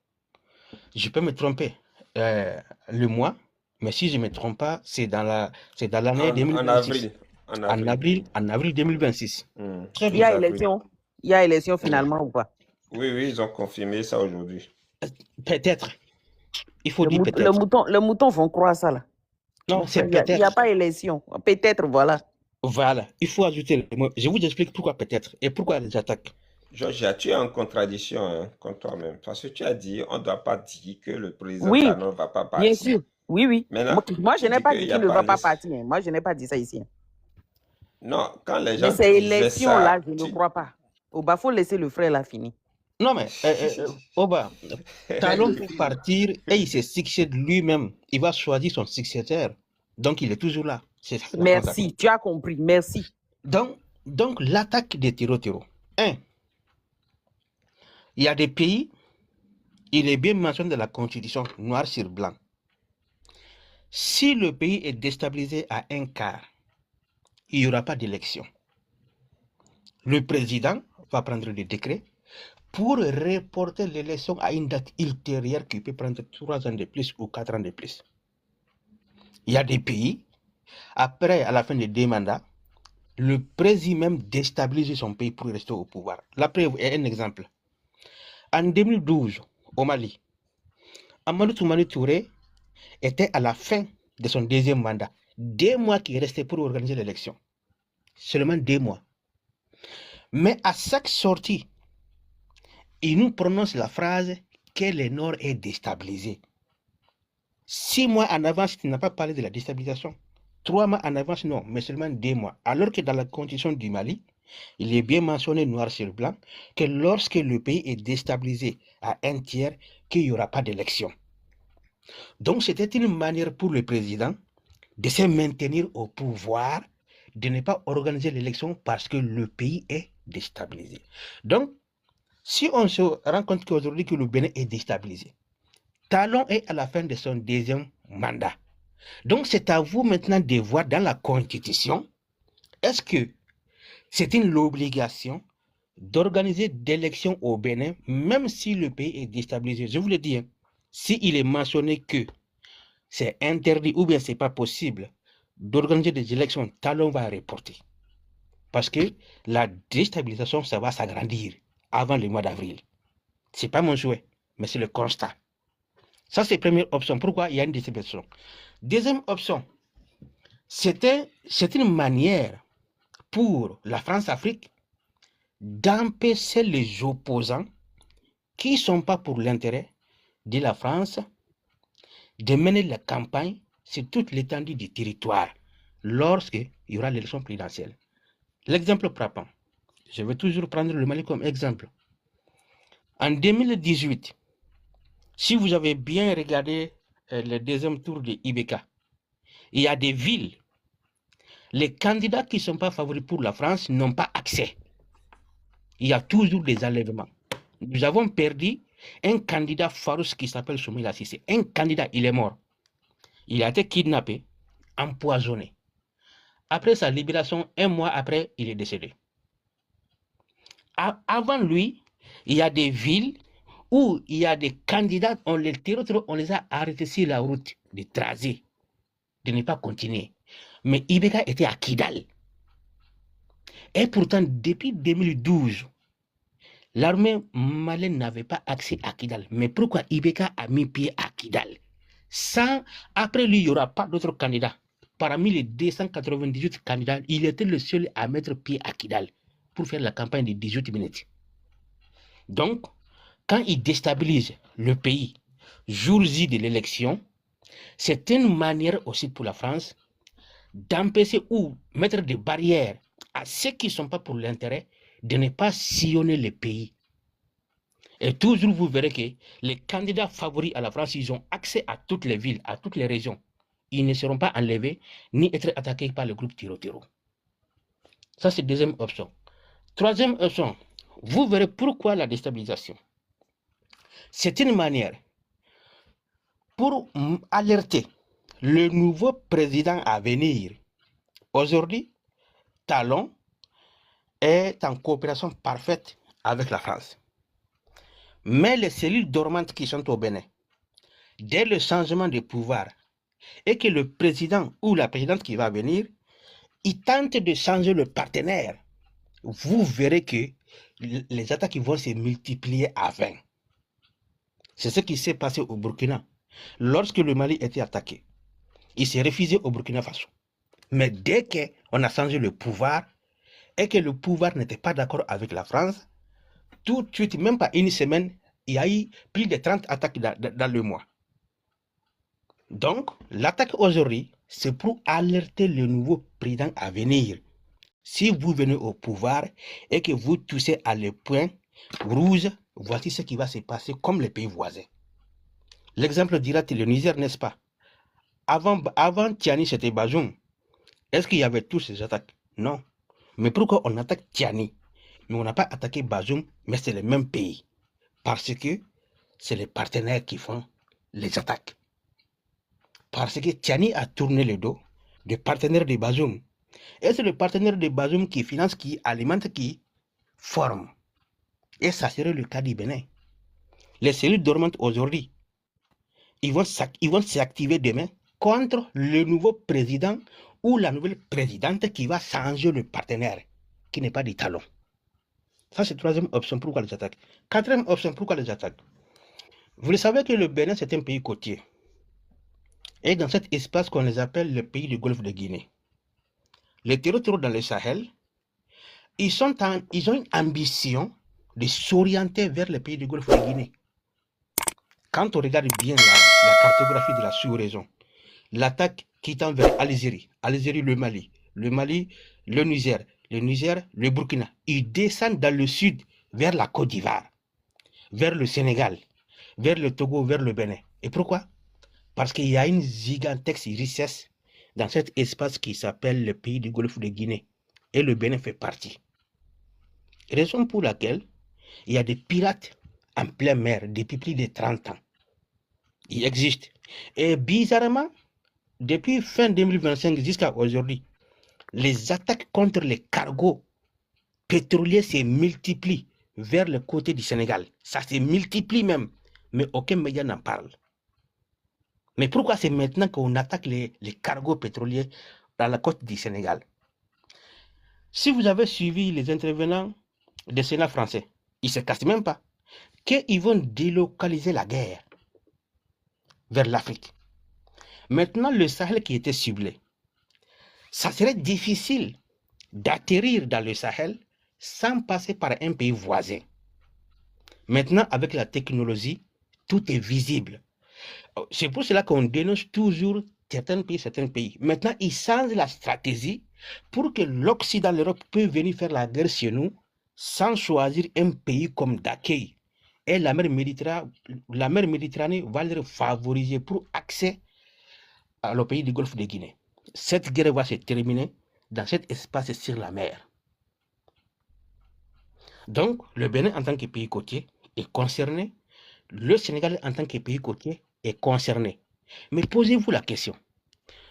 Je peux me tromper le mois, mais si je ne me trompe pas, c'est dans l'année 2026. En en avril. avril 2026. Très Il y a bien. élection. Il y a élection finalement ou pas? Oui, ils ont confirmé ça aujourd'hui. Peut-être. Il faut Le, dire mou- peut-être. le mouton vont croire ça là. Non, Mon c'est frère, il n'y a peut-être. pas élection. Peut-être, voilà. Voilà. Il faut ajouter le mot. Je vous explique pourquoi peut-être et pourquoi les attaques. Georgia, tu es en contradiction hein, contre toi-même. Parce que tu as dit, on ne doit pas dire que le président Oui, Talon ne va pas bien partir. sûr. Oui, oui. Maintenant, Moi, je tu n'ai dis pas qu'il dit n'y a qu'il ne pas va pas liste. partir. Moi, je n'ai pas dit ça ici. Non, quand les Mais gens ces disaient élections-là, ça, je ne crois pas. Il faut laisser le frère là finir. Non, mais, Oba, Talon peut partir et il se succède lui-même. Il va choisir son successeur. Donc, il est toujours là. C'est ça, la Merci, transaction. tu as compris. Merci. Donc l'attaque des terreaux. Il y a des pays, il est bien mentionné dans la Constitution, noir sur blanc. Si le pays est déstabilisé à un quart, il n'y aura pas d'élection. Le président va prendre des décrets pour reporter l'élection à une date ultérieure qui peut prendre 3 ans de plus ou 4 ans de plus. Il y a des pays, après, à la fin des 2 mandats, le président même déstabilise son pays pour rester au pouvoir. La preuve est un exemple. En 2012, au Mali, Amadou Toumani Touré était à la fin de son 2e mandat. 2 mois qu'il restait pour organiser l'élection. Seulement 2 mois. Mais à chaque sortie, il nous prononce la phrase que le Nord est déstabilisé. 6 mois en avance, il n'a pas parlé de la déstabilisation. 3 mois en avance, non, mais seulement 2 mois. Alors que dans la constitution du Mali, il est bien mentionné noir sur blanc que lorsque le pays est déstabilisé à un tiers, qu'il n'y aura pas d'élection. Donc c'était une manière pour le président de se maintenir au pouvoir, de ne pas organiser l'élection parce que le pays est déstabilisé. Donc, si on se rend compte qu'aujourd'hui que le Bénin est déstabilisé, Talon est à la fin de son 2e mandat. Donc c'est à vous maintenant de voir dans la Constitution, est-ce que c'est une obligation d'organiser des élections au Bénin, même si le pays est déstabilisé. Je vous le dis, s'il est mentionné que c'est interdit ou bien c'est pas possible d'organiser des élections, Talon va reporter. Parce que la déstabilisation, ça va s'agrandir avant le mois d'avril. Ce n'est pas mon souhait, mais c'est le constat. Ça, c'est la première option. Pourquoi il y a une déstabilisation? Deuxième option, c'est une manière pour la France-Afrique d'empêcher les opposants qui ne sont pas pour l'intérêt de la France de mener la campagne sur toute l'étendue du territoire lorsqu'il y aura l'élection présidentielle. L'exemple frappant, je vais toujours prendre le Mali comme exemple. En 2018, si vous avez bien regardé le 2e tour de IBK, il y a des villes, les candidats qui ne sont pas favoris pour la France n'ont pas accès. Il y a toujours des enlèvements. Nous avons perdu un candidat farouche qui s'appelle Soumaïla Cissé. Un candidat, il est mort. Il a été kidnappé, empoisonné. Après sa libération, 1 mois après, il est décédé. Avant lui, il y a des villes où il y a des candidats, on les a arrêtés sur la route de tracer, de ne pas continuer. Mais Ibeka était à Kidal. Et pourtant, depuis 2012, l'armée malienne n'avait pas accès à Kidal. Mais pourquoi Ibeka a mis pied à Kidal? Après lui, il n'y aura pas d'autres candidats. Parmi les 298 candidats, il était le seul à mettre pied à Kidal pour faire la campagne de 18 minutes. Donc, quand il déstabilise le pays, jour J de l'élection, c'est une manière aussi pour la France d'empêcher ou mettre des barrières à ceux qui ne sont pas pour l'intérêt de ne pas sillonner le pays. Et toujours, vous verrez que les candidats favoris à la France, ils ont accès à toutes les villes, à toutes les régions. Ils ne seront pas enlevés ni être attaqués par le groupe Tiro-Tiro. Ça, c'est la deuxième option. Troisième option, vous verrez pourquoi la déstabilisation. C'est une manière pour alerter le nouveau président à venir. Aujourd'hui, Talon est en coopération parfaite avec la France. Mais les cellules dormantes qui sont au Bénin, dès le changement de pouvoir, et que le président ou la présidente qui va venir ils tentent de changer le partenaire, vous verrez que les attaques vont se multiplier à 20. C'est ce qui s'est passé au Burkina. Lorsque le Mali était attaqué, il s'est refusé au Burkina Faso. Mais dès qu'on a changé le pouvoir et que le pouvoir n'était pas d'accord avec la France, tout de suite, même pas une semaine, il y a eu plus de 30 attaques dans le mois. Donc, l'attaque aujourd'hui, c'est pour alerter le nouveau président à venir. Si vous venez au pouvoir et que vous touchez à le point rouge, voici ce qui va se passer comme les pays voisins. L'exemple dira le Niger, n'est-ce pas? Avant Tiani, c'était Bazoum. Est-ce qu'il y avait tous ces attaques? Non. Mais pourquoi on attaque Tiani? Mais on n'a pas attaqué Bazoum, mais c'est le même pays. Parce que c'est les partenaires qui font les attaques. Parce que Tiani a tourné le dos des partenaires de Bazoum. Et c'est le partenaire de Bazoum qui finance, qui alimente, qui forme. Et ça serait le cas du Bénin. Les cellules dormantes aujourd'hui, ils vont s'activer demain contre le nouveau président ou la nouvelle présidente qui va changer le partenaire, qui n'est pas du talon. Ça, c'est la troisième option. Pourquoi les attaques? Quatrième option, pourquoi les attaques? Vous le savez que le Bénin, c'est un pays côtier. Et dans cet espace qu'on les appelle le pays du Golfe de Guinée. Les territoires dans le Sahel, ils ont une ambition de s'orienter vers les pays du Golfe de Guinée. Quand on regarde bien la cartographie de la sous-région, l'attaque qui tend vers Algérie, le Mali, le Niger, le Burkina, ils descendent dans le sud vers la Côte d'Ivoire, vers le Sénégal, vers le Togo, vers le Bénin. Et pourquoi? Parce qu'il y a une gigantesque richesse dans cet espace qui s'appelle le pays du Golfe de Guinée. Et le Bénin fait partie. Raison pour laquelle il y a des pirates en pleine mer depuis plus de 30 ans. Il existe. Et bizarrement, depuis fin 2025 jusqu'à aujourd'hui, les attaques contre les cargos pétroliers se multiplient vers le côté du Sénégal. Ça se multiplie même, mais aucun média n'en parle. Mais pourquoi c'est maintenant qu'on attaque les cargos pétroliers dans la côte du Sénégal? Si vous avez suivi les intervenants du Sénat français, ils ne se cassent même pas qu'ils vont délocaliser la guerre vers l'Afrique. Maintenant, le Sahel qui était ciblé, ça serait difficile d'atterrir dans le Sahel sans passer par un pays voisin. Maintenant, avec la technologie, tout est visible. C'est pour cela qu'on dénonce toujours certains pays. Maintenant, ils changent la stratégie pour que l'Occident, l'Europe, peut venir faire la guerre chez nous sans choisir un pays comme d'accueil. Et la mer Méditerranée va leur favoriser pour accès au pays du Golfe de Guinée. Cette guerre va se terminer dans cet espace sur la mer. Donc, le Bénin en tant que pays côtier est concerné. Le Sénégal en tant que pays côtier est concerné. Mais posez-vous la question.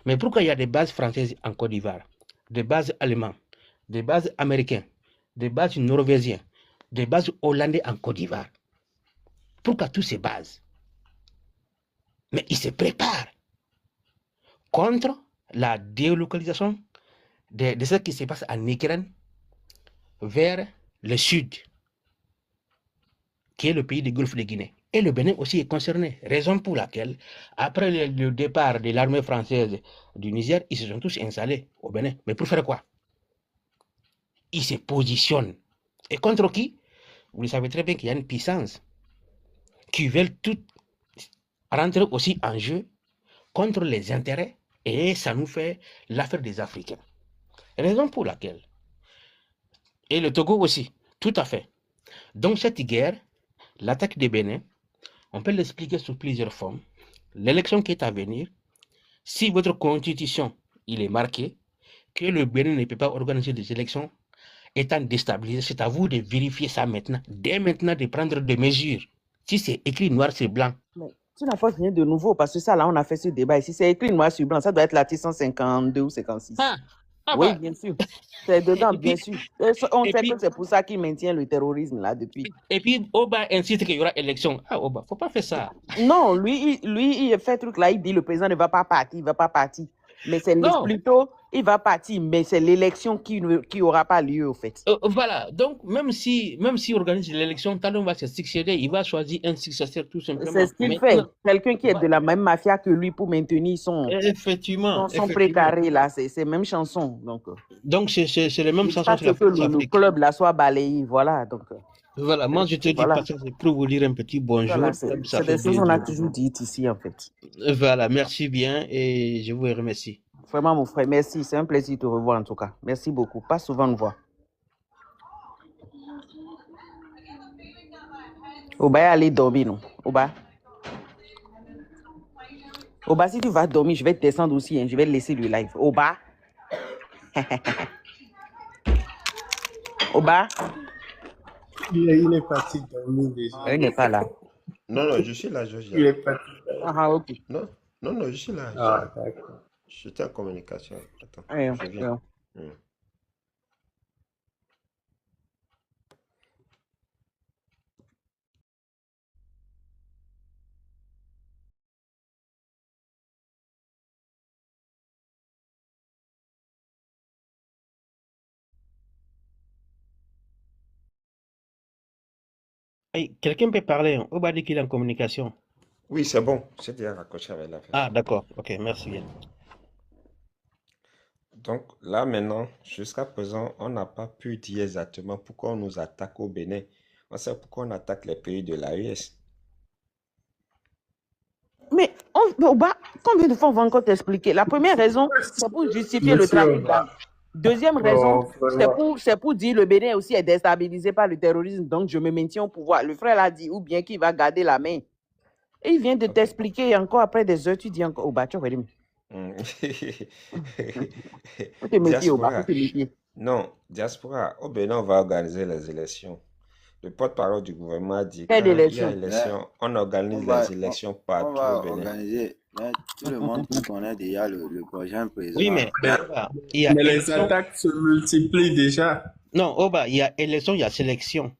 Mais pourquoi il y a des bases françaises en Côte d'Ivoire, des bases allemandes, des bases américaines, des bases norvégiennes, des bases hollandaises en Côte d'Ivoire? Pourquoi toutes ces bases? Mais ils se préparent contre la délocalisation de ce qui se passe en Ukraine vers le sud, qui est le pays du Golfe de Guinée. Et le Bénin aussi est concerné. Raison pour laquelle, après le départ de l'armée française du Niger, ils se sont tous installés au Bénin. Mais pour faire quoi? Ils se positionnent. Et contre qui? Vous le savez très bien qu'il y a une puissance qui veulent tout rentrer aussi en jeu contre les intérêts. Et ça nous fait l'affaire des Africains. Raison pour laquelle. Et le Togo aussi, tout à fait. Donc cette guerre, l'attaque des Bénin, on peut l'expliquer sous plusieurs formes. L'élection qui est à venir, si votre constitution il est marqué que le Bénin ne peut pas organiser des élections étant déstabilisé, c'est à vous de vérifier ça maintenant, dès maintenant de prendre des mesures. Si c'est écrit noir sur blanc. Mais tu n'as pas rien de nouveau parce que ça là on a fait ce débat ici. C'est écrit noir sur blanc, ça doit être l'article 152 ou 56. Oui, bah. bien sûr. C'est dedans, bien sûr. On sait puis, que c'est pour ça qu'il maintient le terrorisme là depuis. Et puis, Oba insiste qu'il y aura élection. Ah, Oba, faut pas faire ça. Non, lui il fait truc là, il dit le président ne va pas partir, il va pas partir. Mais c'est Non, plutôt, il va partir, mais c'est l'élection qui n'aura pas lieu, au fait. voilà. Donc, même si organise l'élection, Talon va se succéder, il va choisir un successeur tout simplement. C'est ce qu'il fait. Maintenant, Quelqu'un qui est de voilà. la même mafia que lui pour maintenir son Effectivement. précaré, là. C'est même chanson. Donc, c'est les mêmes chansons Pas sur la que le France-Afrique. club là soit balayé, voilà. Voilà, moi je te dis Voilà. pas ça, c'est pour vous dire un petit bonjour. Voilà, Comme ça c'est fait des choses qu'on a plaisir. toujours dites ici, en fait. Voilà, merci bien et je vous remercie. Vraiment, mon frère, merci. C'est un plaisir de te revoir, en tout cas. Merci beaucoup. Pas souvent nous voir. Oba, allez dormir, non? Oba, si tu vas dormir, je vais te descendre aussi. Hein. Je vais laisser le live. Oba. Oba. Il est parti dormir déjà. Il n'est pas là. Non, je suis là, Georgia. Il est parti. Ah, ok. Non, je suis là. Ah, d'accord. J'étais en communication. Attends, Ouais, je viens. Hey, quelqu'un peut parler, hein? Oba dit qu'il est en communication. Oui, c'est bon. J'ai déjà raccroché avec la fête. Ah, d'accord. Ok, merci bien. Donc là maintenant, jusqu'à présent, on n'a pas pu dire exactement pourquoi on nous attaque au Bénin. On sait pourquoi on attaque les pays de l'AES. Mais, Oba, combien de fois on va encore t'expliquer? La première raison, c'est pour justifier le trafic d'armes. Deuxième raison, c'est pour dire le Bénin aussi est déstabilisé par le terrorisme, donc je me maintiens au pouvoir. Le frère l'a dit, ou bien qu'il va garder la main. Et il vient de t'expliquer encore après des heures, tu dis encore, Oba, tu vas dire. Diaspora. Non, Diaspora, au Bénin, on va organiser les élections. Le porte-parole du gouvernement a dit qu'il y a élection, on organise les élections partout au Bénin. Organiser. Mais tout le monde connaît déjà le prochain président. Oui, mais les attaques se multiplient déjà. Non, Oba, il y a élection, il y a sélection.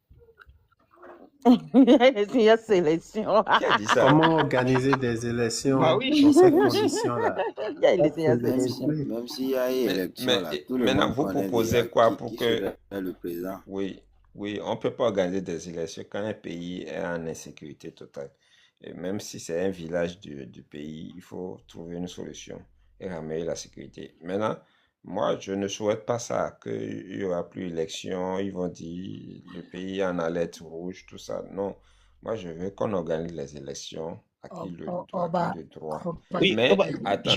Il y a sélection. Qui a dit ça? Comment organiser des élections dans ces conditions-là? Même s'il y a élection, tout le maintenant, monde vous connaît proposez déjà quoi qui pour que... serait le président? Oui, on ne peut pas organiser des élections quand un pays est en insécurité totale. Et même si c'est un village du pays, il faut trouver une solution et ramener la sécurité. Maintenant, moi, je ne souhaite pas ça, qu'il n'y aura plus d'élection, ils vont dire le pays est en alerte rouge, tout ça. Non, moi, je veux qu'on organise les élections à qui le droit. Oui, mais Oba, attends.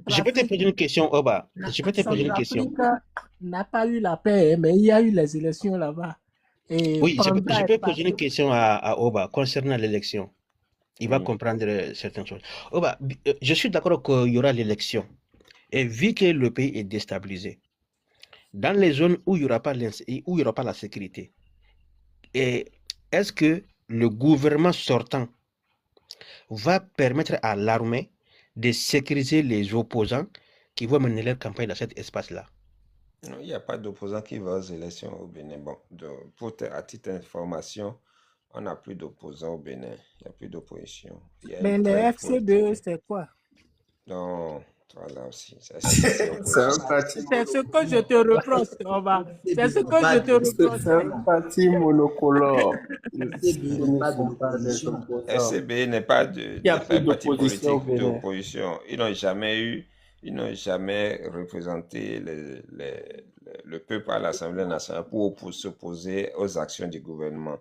Je peux te poser une question, Oba. Je peux te poser une question. L'Afrique n'a pas eu la paix, mais il y a eu les élections là-bas. Oui, je peux poser une question à Oba concernant l'élection. Il va comprendre certaines choses. Oba, je suis d'accord qu'il y aura l'élection. Et vu que le pays est déstabilisé, dans les zones où il n'y aura pas la sécurité, est-ce que le gouvernement sortant va permettre à l'armée de sécuriser les opposants qui vont mener leur campagne dans cet espace-là? Non, il n'y a pas d'opposants qui vont aux élections au Bénin. Bon, à titre d'information, on n'a plus d'opposants au Bénin. Il n'y a plus d'opposition. Mais les FCBE, c'est quoi? Non, voilà aussi. C'est un parti. C'est ce que je te reproche, Oba. C'est ce que je te reproche. C'est un parti monocolore. FCBE n'est pas de parti politique d'opposition. Ils n'ont jamais représenté le peuple à l'Assemblée nationale pour s'opposer aux actions du gouvernement.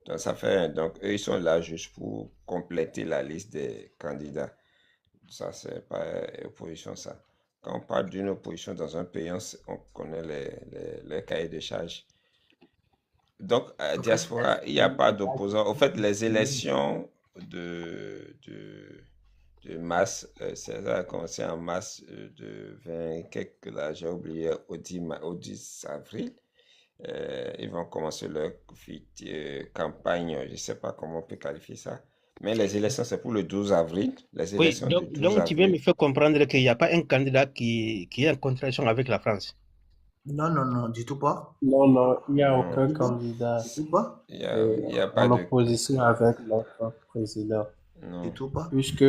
Donc, eux, ils sont là juste pour compléter la liste des candidats. Ça, c'est pas opposition, ça. Quand on parle d'une opposition dans un pays, on connaît les cahiers de charges. Donc, à Diaspora, il n'y a pas d'opposants. Au fait, les élections de masse, ça a commencé en mars de 20 quelques, là, j'ai oublié, au 10 avril. Ils vont commencer leur campagne, je ne sais pas comment on peut qualifier ça. Mais les élections, c'est pour le 12 avril. Les élections donc tu viens me faire comprendre qu'il n'y a pas un candidat qui est en contradiction avec la France. Non, du tout pas. Non, il n'y a aucun candidat. Du tout pas. Il y a pas en opposition avec notre président. Non. Du tout pas. Puisque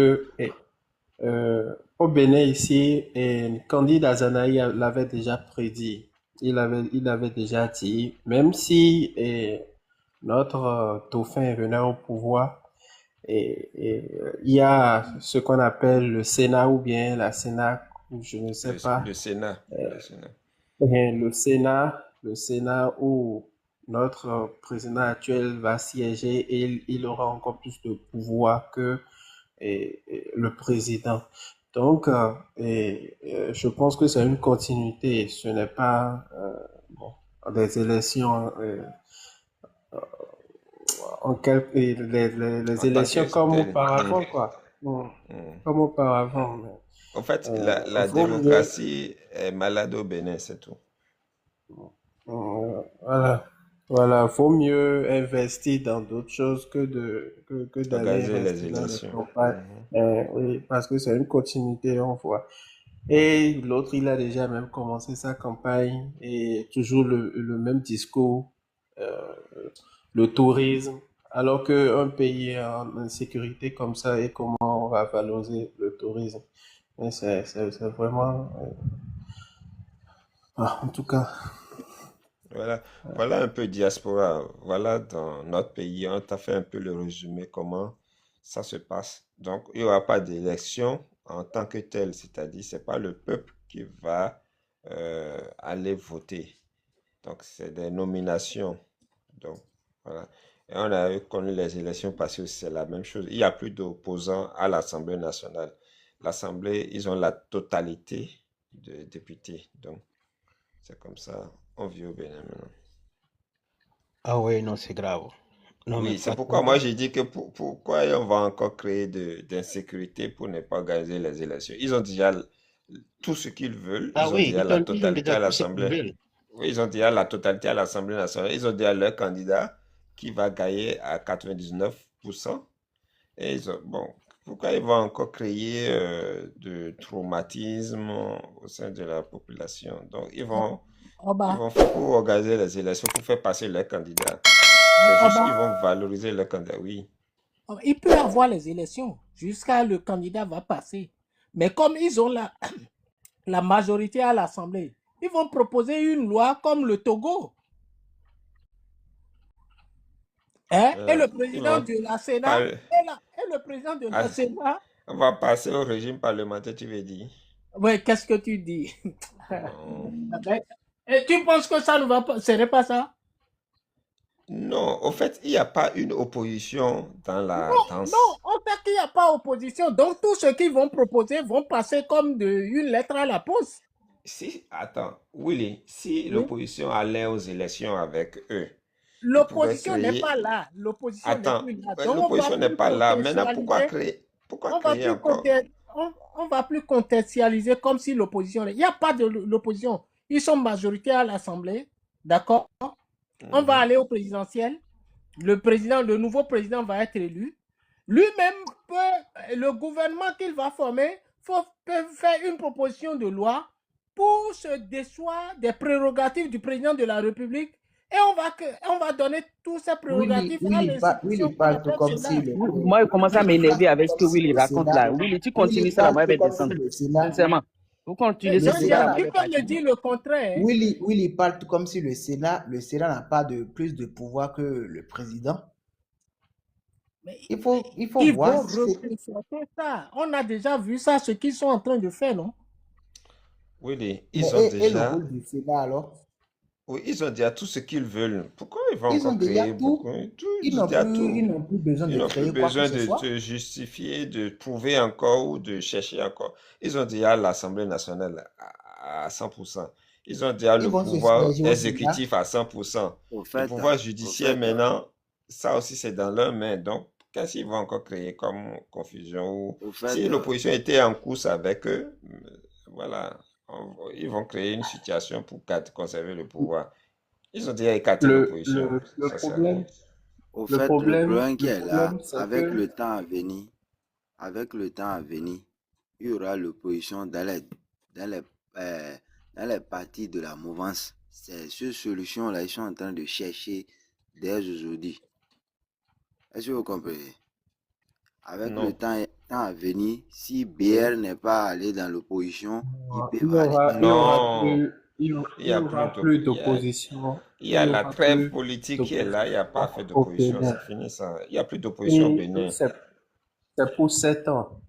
Au Bénin ici, et Candide Azanaï l'avait déjà prédit. Il avait déjà dit, même si notre dauphin venait au pouvoir, il y a ce qu'on appelle le Sénat ou bien la Sénat, je ne sais pas, Le Sénat. Le Sénat. le Sénat où notre président actuel va siéger et il aura encore plus de pouvoir que le président. Donc, je pense que c'est une continuité. Ce n'est pas des élections les En tant élections que comme tel. auparavant, quoi. Comme auparavant. En fait, la Vaut mieux, démocratie est malade au Bénin, c'est tout. voilà. Voilà, vaut mieux investir dans d'autres choses que d'aller Organiser les rester dans les élections. campagnes. Oui, parce que c'est une continuité, on voit. Et l'autre, il a déjà même commencé sa campagne et toujours le même discours, euh, le tourisme, alors qu'un pays est en insécurité comme ça, et comment on va valoriser le tourisme. Et c'est vraiment, en tout cas. Voilà un peu diaspora. Voilà dans notre pays, on t'a fait un peu le résumé comment ça se passe. Donc, il n'y aura pas d'élection en tant que telle, c'est-à-dire c'est pas le peuple qui va aller voter. Donc, c'est des nominations. Donc, voilà. Et on a connu les élections passées aussi, c'est la même chose. Il n'y a plus d'opposants à l'Assemblée nationale. L'Assemblée, ils ont la totalité de députés. Donc, c'est comme ça. On vit au Bénin maintenant. Ah ouais, non, c'est grave. Non, mais Oui, c'est pourquoi franchement, moi j'ai dit que pourquoi on va encore créer d'insécurité pour ne pas organiser les élections. Ils ont déjà tout ce qu'ils veulent. ah Ils ont oui, déjà la ils ont totalité déjà à tout ce qu'ils l'Assemblée. veulent. Oui, ils ont déjà la totalité à l'Assemblée nationale. Ils ont déjà leur candidat qui va gagner à 99%. Et bon, pourquoi ils vont encore créer de traumatisme au sein de la population? Donc, ils vont faire pour organiser les élections, pour faire passer leur candidat. C'est juste qu'ils vont valoriser leur candidat, oui. Il peut avoir les élections jusqu'à le candidat va passer. Mais comme ils ont la majorité à l'Assemblée, ils vont proposer une loi comme le Togo. Et le Ils président vont de la Sénat, pas, et le président de la ah, Sénat, on va passer au régime parlementaire, tu veux dire? ouais, qu'est-ce que tu dis? Non. Et tu penses que ça ne va pas, ce n'est pas ça? Non, au fait, il n'y a pas une opposition dans Non, on sait qu'il n'y a pas opposition. Donc, tous ceux qui vont proposer vont passer comme une lettre à la poste. Si, attends, Willy, si Oui. l'opposition allait aux élections avec eux, ils pouvaient L'opposition n'est pas créer. là. L'opposition n'est Attends, plus là. ouais, Donc, on va l'opposition n'est plus pas là. Maintenant, contextualiser. pourquoi On va créer plus encore? on va plus contextualiser comme si l'opposition. Il n'y a pas de l'opposition. Ils sont majoritaires à l'Assemblée. D'accord? On va Mhm. aller au présidentiel. Le nouveau président va être élu. Lui-même le gouvernement qu'il va former peut faire une proposition de loi pour se déchoir des prérogatives du président de la République et on va donner tous ces prérogatives à l'institution Willy qu'on parle tout appelle comme si Sénat. le, Moi, je commence à m'énerver avec ce que si Willy le raconte Sénat, là. Willy, tu continues Willy ça, là, parle moi, je tout vais comme si descendre. le Sénat, Sincèrement. Vous continuez le ce que là, Sénat, moi, je Il vais peut me partir. dire le contraire. Hein. Willy parle tout comme si le Sénat n'a pas plus de pouvoir que le président. Mais Il faut ils voir. vont reconforter ça. On a déjà vu ça, ce qu'ils sont en train de faire, non? Willy, Mais et le rôle du Sénat alors? oui, ils ont déjà tout ce qu'ils veulent. Pourquoi ils vont Ils ont encore déjà créer tout. beaucoup? Ils Ils ont n'ont déjà plus, tout. ils n'ont plus besoin Ils de n'ont plus créer quoi que besoin ce de soit. te justifier, de prouver encore ou de chercher encore. Ils ont déjà l'Assemblée nationale à 100%. Ils ont déjà Ils le vont se pouvoir siéger au Sénat. exécutif à 100%. Au Le fait, pouvoir au judiciaire fait, maintenant, ça aussi c'est dans leurs mains. Donc, qu'est-ce qu'ils vont encore créer comme confusion? Ou au fait, si l'opposition était en course avec eux, voilà, ils vont créer une situation pour conserver le pouvoir. Ils ont déjà écarté l'opposition. Le Ça sert à rien. problème, au le fait, le problème, problème qui le est là, problème, c'est que avec le temps à venir, il y aura l'opposition dans les, euh, dans les parties de la mouvance. C'est cette solution-là, ils sont en train de chercher dès aujourd'hui. Est-ce que vous comprenez? Avec le Non. temps, temps à venir, si BR n'est pas allé dans l'opposition, ils Il y peuvent aller aura, dans il y aura Non, plus, il y il n'y a plus aura plus d'opposition. d'opposition. Il y Il a y la aura trêve plus politique qui est là, il n'y a pas fait d'opposition au d'opposition, Bénin. c'est fini ça. Il n'y a plus d'opposition au Et Bénin. c'est pour 7 ans.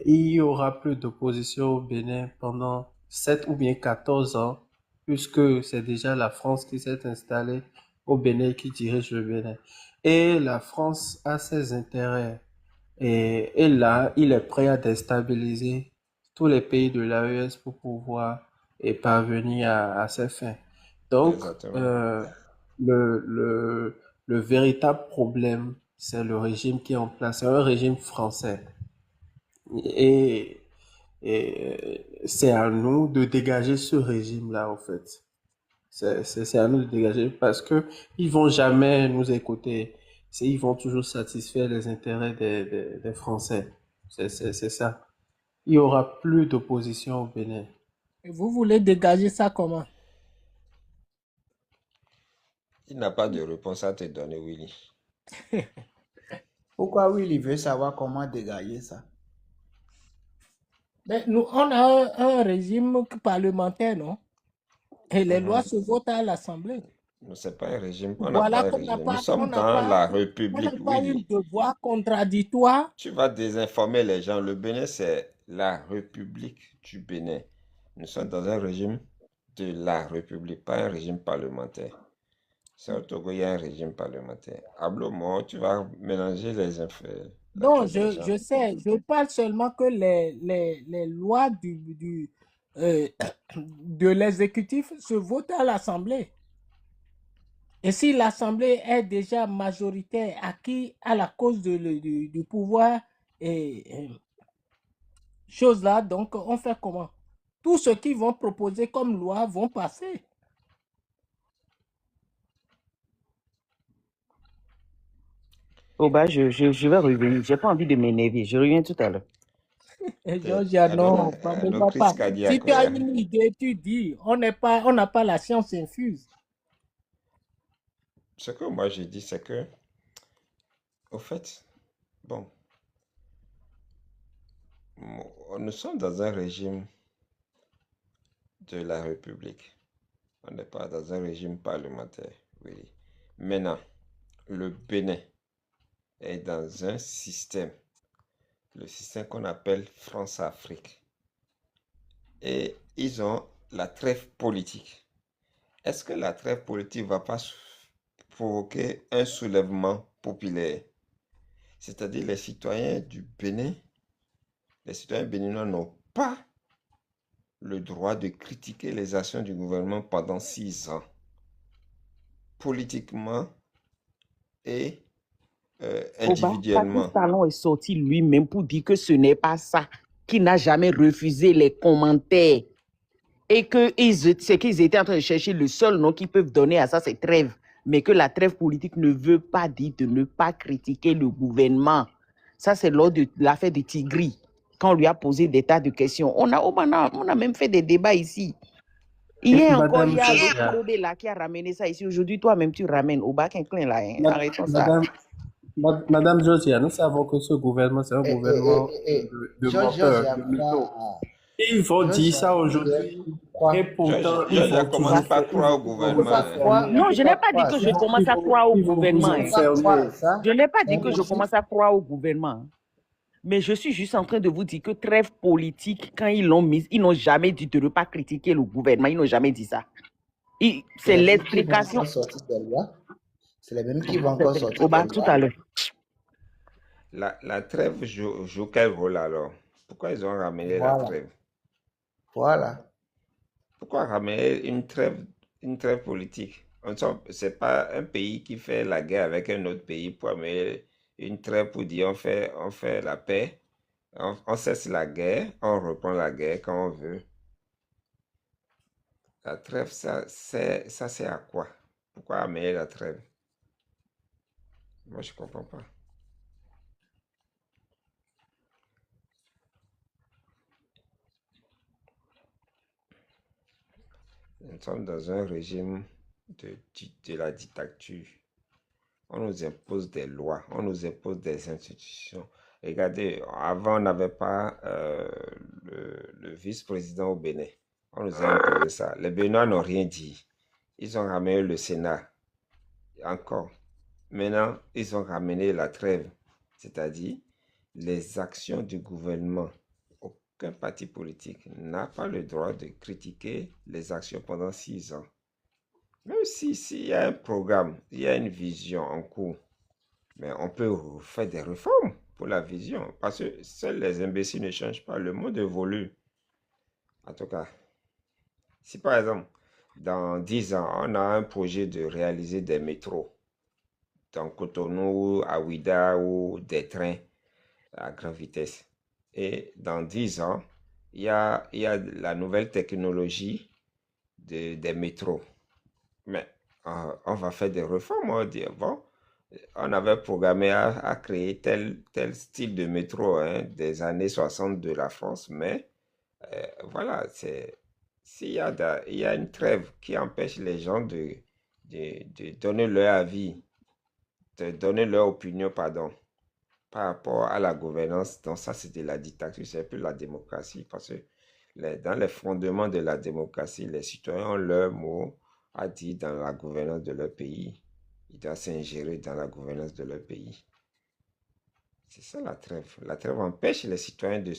Il y aura plus d'opposition au Bénin pendant 7 ou bien 14 ans, puisque c'est déjà la France qui s'est installée au Bénin et qui dirige le Bénin. Et la France a ses intérêts. Et là, il est prêt à déstabiliser tous les pays de l'AES pour pouvoir parvenir à ses fins. Donc, Exactement. le véritable problème, c'est le régime qui est en place. C'est un régime français. Et, c'est à nous de dégager ce régime-là, en fait. C'est à nous de dégager parce que ils vont jamais nous écouter. Ils vont toujours satisfaire les intérêts des Français. C'est ça. Il y aura plus d'opposition au Bénin. Et vous voulez dégager ça comment? Il n'a pas de réponse à te donner, Willy. Pourquoi Willy veut savoir comment dégager ça? Mais nous, on a un régime parlementaire, non? Et les lois se votent à l'Assemblée. Non, c'est pas un régime. On n'a Voilà pas un qu'on n'a régime. Nous pas, sommes dans la République, on n'a pas Willy. un devoir contradictoire. Tu vas désinformer les gens. Le Bénin, c'est la République du Bénin. Nous sommes dans un régime de la République, pas un régime parlementaire. C'est au Togo, il y a un régime parlementaire. À Blomo, tu vas mélanger les infos. Non, je sais, je parle seulement que les lois de l'exécutif se votent à l'Assemblée. Et si l'Assemblée est déjà majoritaire acquis à la cause du pouvoir et chose là, donc on fait comment? Tous ceux qui vont proposer comme loi vont passer. Oh bah, je vais revenir. J'ai pas envie de m'énerver. Je reviens tout à l'heure. Et Georgia, non, ne va pas. Si tu as une idée, tu dis. On n'a pas la science infuse. Ce que moi j'ai dit, c'est que, au fait, bon, nous sommes dans un régime de la République. On n'est pas dans un régime parlementaire, oui. Maintenant, le Bénin est dans un système, le système qu'on appelle France-Afrique. Et ils ont la trêve politique. Est-ce que la trêve politique ne va pas provoquer un soulèvement populaire? C'est-à-dire les citoyens du Bénin, les citoyens béninois n'ont pas le droit de critiquer les actions du gouvernement pendant 6 ans, politiquement et individuellement. Patrice Talon est sorti lui-même pour dire que ce n'est pas ça, qu'il n'a jamais refusé les commentaires et que c'est qu'ils étaient en train de chercher le seul nom qu'ils peuvent donner à ça, c'est trêve. Mais que la trêve politique ne veut pas dire de ne pas critiquer le gouvernement. Ça, c'est lors de l'affaire de Tigri, quand on lui a posé des tas de questions. On a même fait des débats ici. Hier encore, il y a Claude là qui a ramené ça ici. Aujourd'hui, toi-même, tu ramènes au bac inclin là. Hein. Arrêtons ça. Madame Georgia, nous savons que ce gouvernement, c'est un gouvernement de menteurs, de mythos. Ils vont dire ça aujourd'hui. Et pourtant, ils vont commencer par croire au gouvernement. Non, je n'ai pas dit que je commence à croire au gouvernement. Je n'ai pas dit que je commence à croire au gouvernement. Mais je suis juste en train de vous dire que trêve politique, quand ils l'ont mis, ils n'ont jamais dit de ne pas critiquer le gouvernement. Ils n'ont jamais dit ça. C'est l'explication. C'est les mêmes qui vont encore sortir. Au bas, tout à l'heure. La trêve joue quel rôle alors? Pourquoi ils ont ramené la trêve? Voilà. Pourquoi ramener une trêve politique? C'est pas un pays qui fait la guerre avec un autre pays pour amener une trêve pour dire on fait la paix, on cesse la guerre, on reprend la guerre quand on veut. La trêve, ça sert à quoi? Pourquoi amener la trêve? Moi, je comprends pas. Nous sommes dans un régime de la dictature. On nous impose des lois, on nous impose des institutions. Regardez, avant, on n'avait pas le vice-président au Bénin. On nous a imposé ça. Les Béninois n'ont rien dit. Ils ont ramené le Sénat. Encore. Maintenant, ils ont ramené la trêve. C'est-à-dire, les actions du gouvernement. Aucun parti politique n'a pas le droit de critiquer les actions pendant 6 ans. Même s'il y a un programme, il y a une vision en cours, mais on peut faire des réformes pour la vision, parce que seuls les imbéciles ne changent pas, le monde évolue. En tout cas, si par exemple, dans 10 ans, on a un projet de réaliser des métros, dans Cotonou, à Ouida, ou des trains à grande vitesse, et dans 10 ans, il y a la nouvelle technologie des métros. Mais on va faire des réformes, on va dire, bon, on avait programmé à créer tel style de métro des années 60 de la France, mais voilà, s'il y a une trêve qui empêche les gens de donner leur avis, de donner leur opinion, pardon, par rapport à la gouvernance, donc ça c'est de la dictature, c'est plus la démocratie, parce que dans les fondements de la démocratie, les citoyens ont leur mot à dire dans la gouvernance de leur pays. Ils doivent s'ingérer dans la gouvernance de leur pays. C'est ça la trêve. La trêve empêche les citoyens de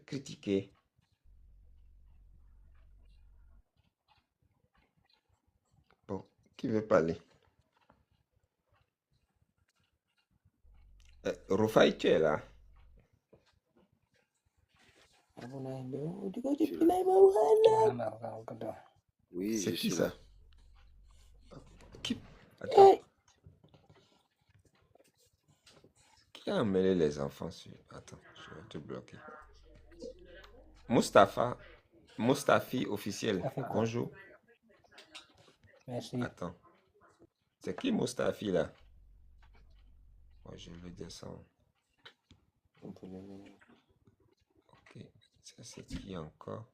critiquer. Bon, qui veut parler? Rufai, tu es là? Oui, C'est je qui suis ça? là. Attends. Qui a emmêlé les enfants sur... Attends, je vais te bloquer. Mustafi officiel. Bonjour. Merci. Attends. C'est qui Mustafi là? Moi, je le descends. Ok. Ça, c'est qui encore?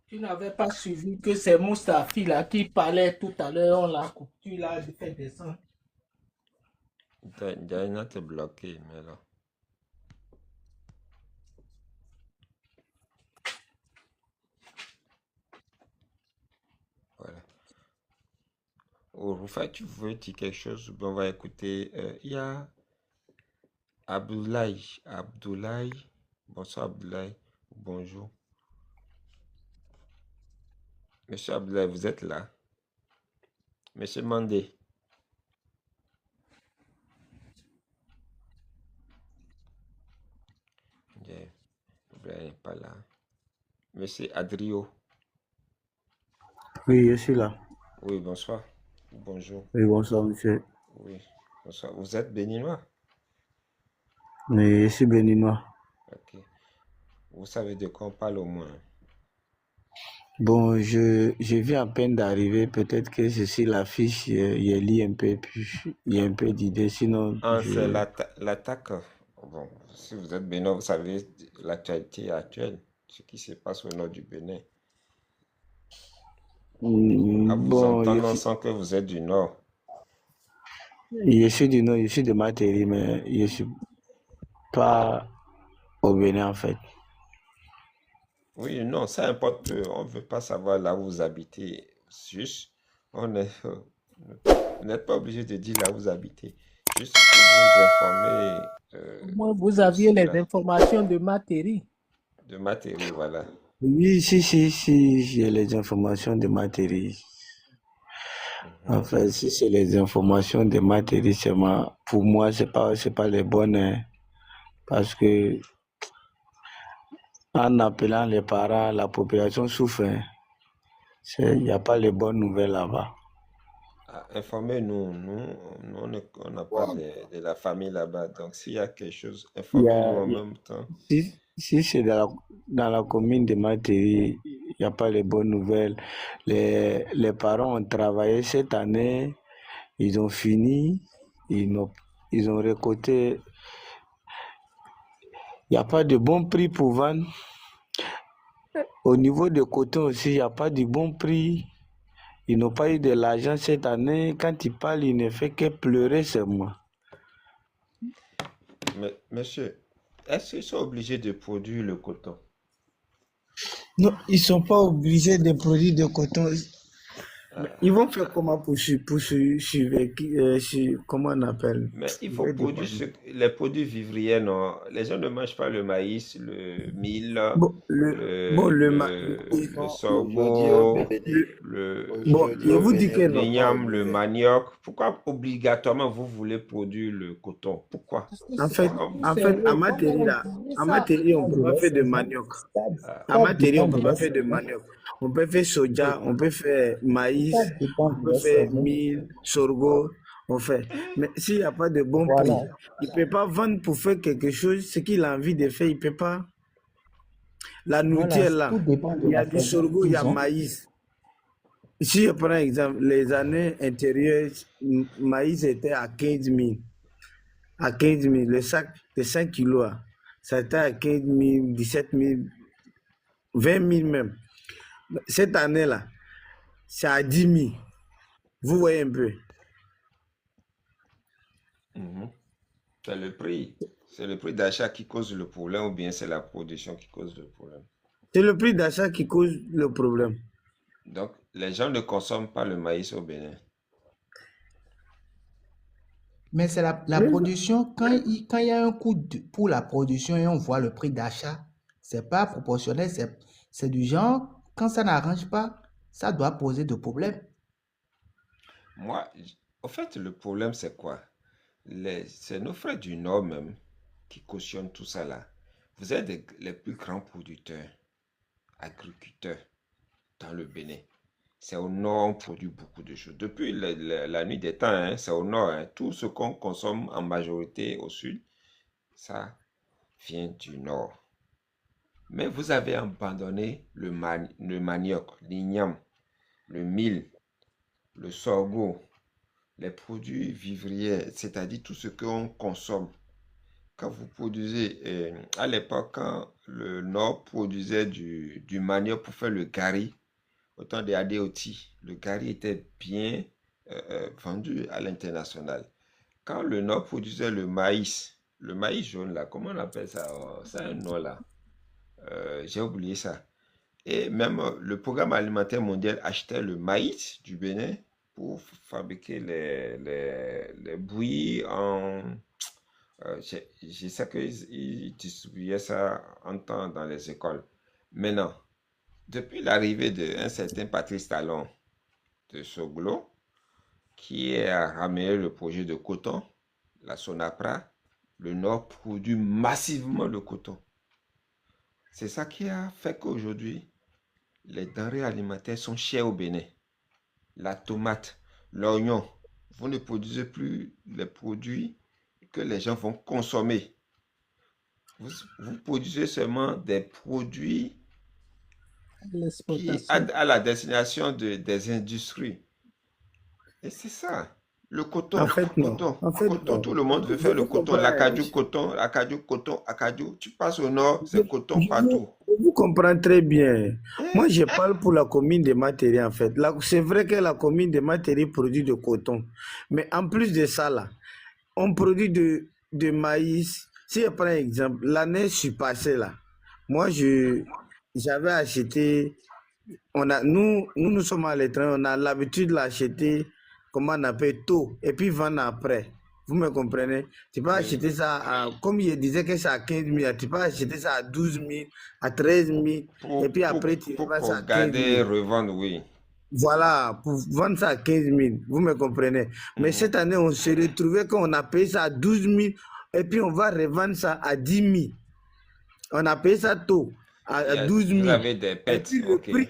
Tu n'avais pas suivi que c'est Mustafi là qui parlait tout à l'heure, on l'a coupé, tu l'as fait descendre. Diana te bloqué, mais là. Voilà. Oh, Rufa, tu veux dire quelque chose? Bon, on va écouter. Il y a Abdoulaye. Bonsoir Abdoulaye. Bonjour. Monsieur Abdoulaye, vous êtes là? Monsieur Mandé. Abdoulaye n'est pas là. Monsieur Adrio. Oui, je suis là. Oui, bonsoir. Bonjour. Oui, bonsoir, monsieur. Oui, bonsoir. Vous êtes béninois? Oui, je suis béninois. Ok. Vous savez de quoi on parle au moins? Bon, je viens à peine d'arriver. Peut-être que je suis l'affiche, je lis un peu, puis il y a un peu d'idées. Sinon, C'est l'attaque. Bon, si vous êtes béninois, vous savez l'actualité actuelle, ce qui se passe au nord du Bénin. À vous bon, entendre, on sent que vous êtes du nord. je suis du Nord, je suis de Materi, mais je suis pas au Bénin en fait. Oui, non, ça importe peu. On ne veut pas savoir là où vous habitez. Juste, vous n'êtes pas obligé de dire là où vous habitez. Juste pour vous informer. Moi, vous aviez les informations de Materi. De Materi, voilà. Oui, si, j'ai les informations de Materi. En fait, si c'est les informations de Materi, pour moi, c'est pas les bonnes, hein, parce que en appelant les parents, la population souffre. Hein. Il n'y a pas les bonnes nouvelles là-bas. Informez-nous. On n'a pas de la famille là-bas. Donc, s'il y a quelque chose, informez-nous en même temps. Si c'est dans la commune de Materi, il n'y a pas les bonnes nouvelles. Les parents ont travaillé cette année, ils ont fini, ils ont récolté. Il n'y a pas de bon prix pour vendre. Au niveau de coton aussi, il n'y a pas de bon prix. Ils n'ont pas eu de l'argent cette année. Quand ils parlent, ils ne font que pleurer seulement. Mais, monsieur, est-ce qu'ils sont obligés de produire le coton? Non, ils sont pas obligés de produire de coton. Mais Ah, ils vont faire comment comment on appelle? mais il Je faut vais produire demander. les produits vivriers, non? Les gens ne mangent pas le maïs, le mil, Bon, le Aujourd'hui au sorgho, Bénin, bon, je aujourd'hui au vous dis Bénin, que on n'est non. pas l'igname, le obligé. manioc. Pourquoi obligatoirement vous voulez produire le coton? Pourquoi? Parce que En c'est fait, Pourquoi en c'est fait, à le ma on a théorie là, imposé à ma ça. théorie, on peut pas faire de manioc. Ah, À ma théorie, on peut pas faire de manioc. On peut faire soja, on peut faire maïs, on peut faire mil, sorgho, on fait. Mais s'il n'y a pas de bon prix, il ne peut pas vendre pour faire quelque chose, ce qu'il a envie de faire, il ne peut pas. La nourriture est là. Il y a du sorgho, il y a maïs. Si je prends exemple, les années intérieures, maïs était à 15 000. À 15 000, le sac de 5 kilos, ça était à 15 000, 17 000, 20 000 même. Cette année-là, c'est à 10 000. Vous voyez un peu. mhm. C'est le prix. C'est le prix d'achat qui cause le problème ou bien c'est la production qui cause le problème. C'est le prix d'achat qui cause le problème. Donc, les gens ne consomment pas le maïs au Bénin. Mais c'est la Oui. production, quand il y a un coût pour la production et on voit le prix d'achat, c'est pas proportionnel, c'est du genre, quand ça n'arrange pas, ça doit poser de problèmes. Moi, au fait, le problème, c'est quoi? C'est nos frères du Nord même qui cautionnent tout ça là. Vous êtes les plus grands producteurs, agriculteurs dans le Bénin. C'est au Nord on produit beaucoup de choses. Depuis la nuit des temps, hein, c'est au Nord, hein. Tout ce qu'on consomme en majorité au Sud, ça vient du Nord. Mais vous avez abandonné le manioc, l'igname, le mil, le sorgho, les produits vivriers, c'est-à-dire tout ce qu'on consomme. Quand vous produisez, à l'époque, quand le Nord produisait du manioc pour faire le gari, au temps des Adéoti, le gari était bien vendu à l'international. Quand le Nord produisait le maïs jaune là, comment on appelle ça? Oh, ça a un nom là. J'ai oublié ça. Et même le programme alimentaire mondial achetait le maïs du Bénin pour fabriquer les bouillies en... je sais qu'ils distribuaient ça en temps dans les écoles. Maintenant, depuis l'arrivée d'un certain Patrice Talon de Soglo, qui a ramené le projet de coton, la Sonapra, le Nord produit massivement le coton. C'est ça qui a fait qu'aujourd'hui, les denrées alimentaires sont chères au Bénin. La tomate, l'oignon, vous ne produisez plus les produits que les gens vont consommer. Vous produisez seulement des produits qui L'exportation. à la destination des industries. Et c'est ça. Le coton, En fait, non. coton, En fait, coton, non. tout le monde veut Je faire le vous coton. comprends. L'acajou, coton, acajou, coton, acajou. Tu passes au nord, Je, c'est coton je partout. vous comprends très bien. Moi, Eh, je parle pour la commune de Materi, en fait. C'est vrai que la commune de Materi produit de coton. Mais en plus de ça, là, on produit de maïs. Si je prends un exemple, l'année passée, là, moi, j'avais acheté, nous sommes à l'étranger, on a l'habitude de l'acheter, comment on appelle, tôt, et puis vendre après. Vous me comprenez? Tu peux oui, acheter ça, comme il disait que c'est à 15 000, tu peux acheter ça à 12 000, à 13 000, et puis après, tu pour revends ça à 15 garder, 000. revendre, oui. Voilà, pour vendre ça à 15 000, vous me comprenez. Mais Mhm. cette année, on s'est retrouvé qu'on a payé ça à 12 000 et puis on va revendre ça à 10 000. On a payé ça tôt, à 12 Vous 000. avez des Et pets, puis le ok. prix,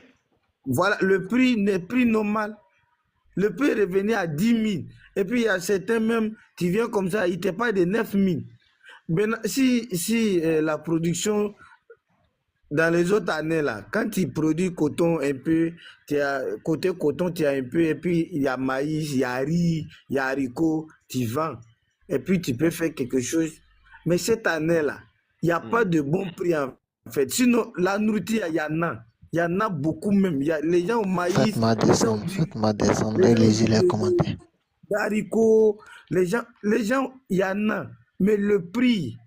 voilà, le prix normal. Le prix revenait à 10 000. Et puis il y a certains même qui viennent comme ça, il n'était pas de 9 000. Maintenant, si la production dans les autres années, là, quand tu produis coton un peu, côté coton, tu as un peu, et puis il y a maïs, il y a riz, il y a haricots, tu vends. Et puis tu peux faire quelque chose. Mais cette année-là, il n'y a pas de bon prix en fait. Sinon, la nourriture, il y en a. Il y en a beaucoup même. Les gens au maïs, Faites-moi descendre et lisez les commentaires. haricots, les gens, il y en a. Mais le prix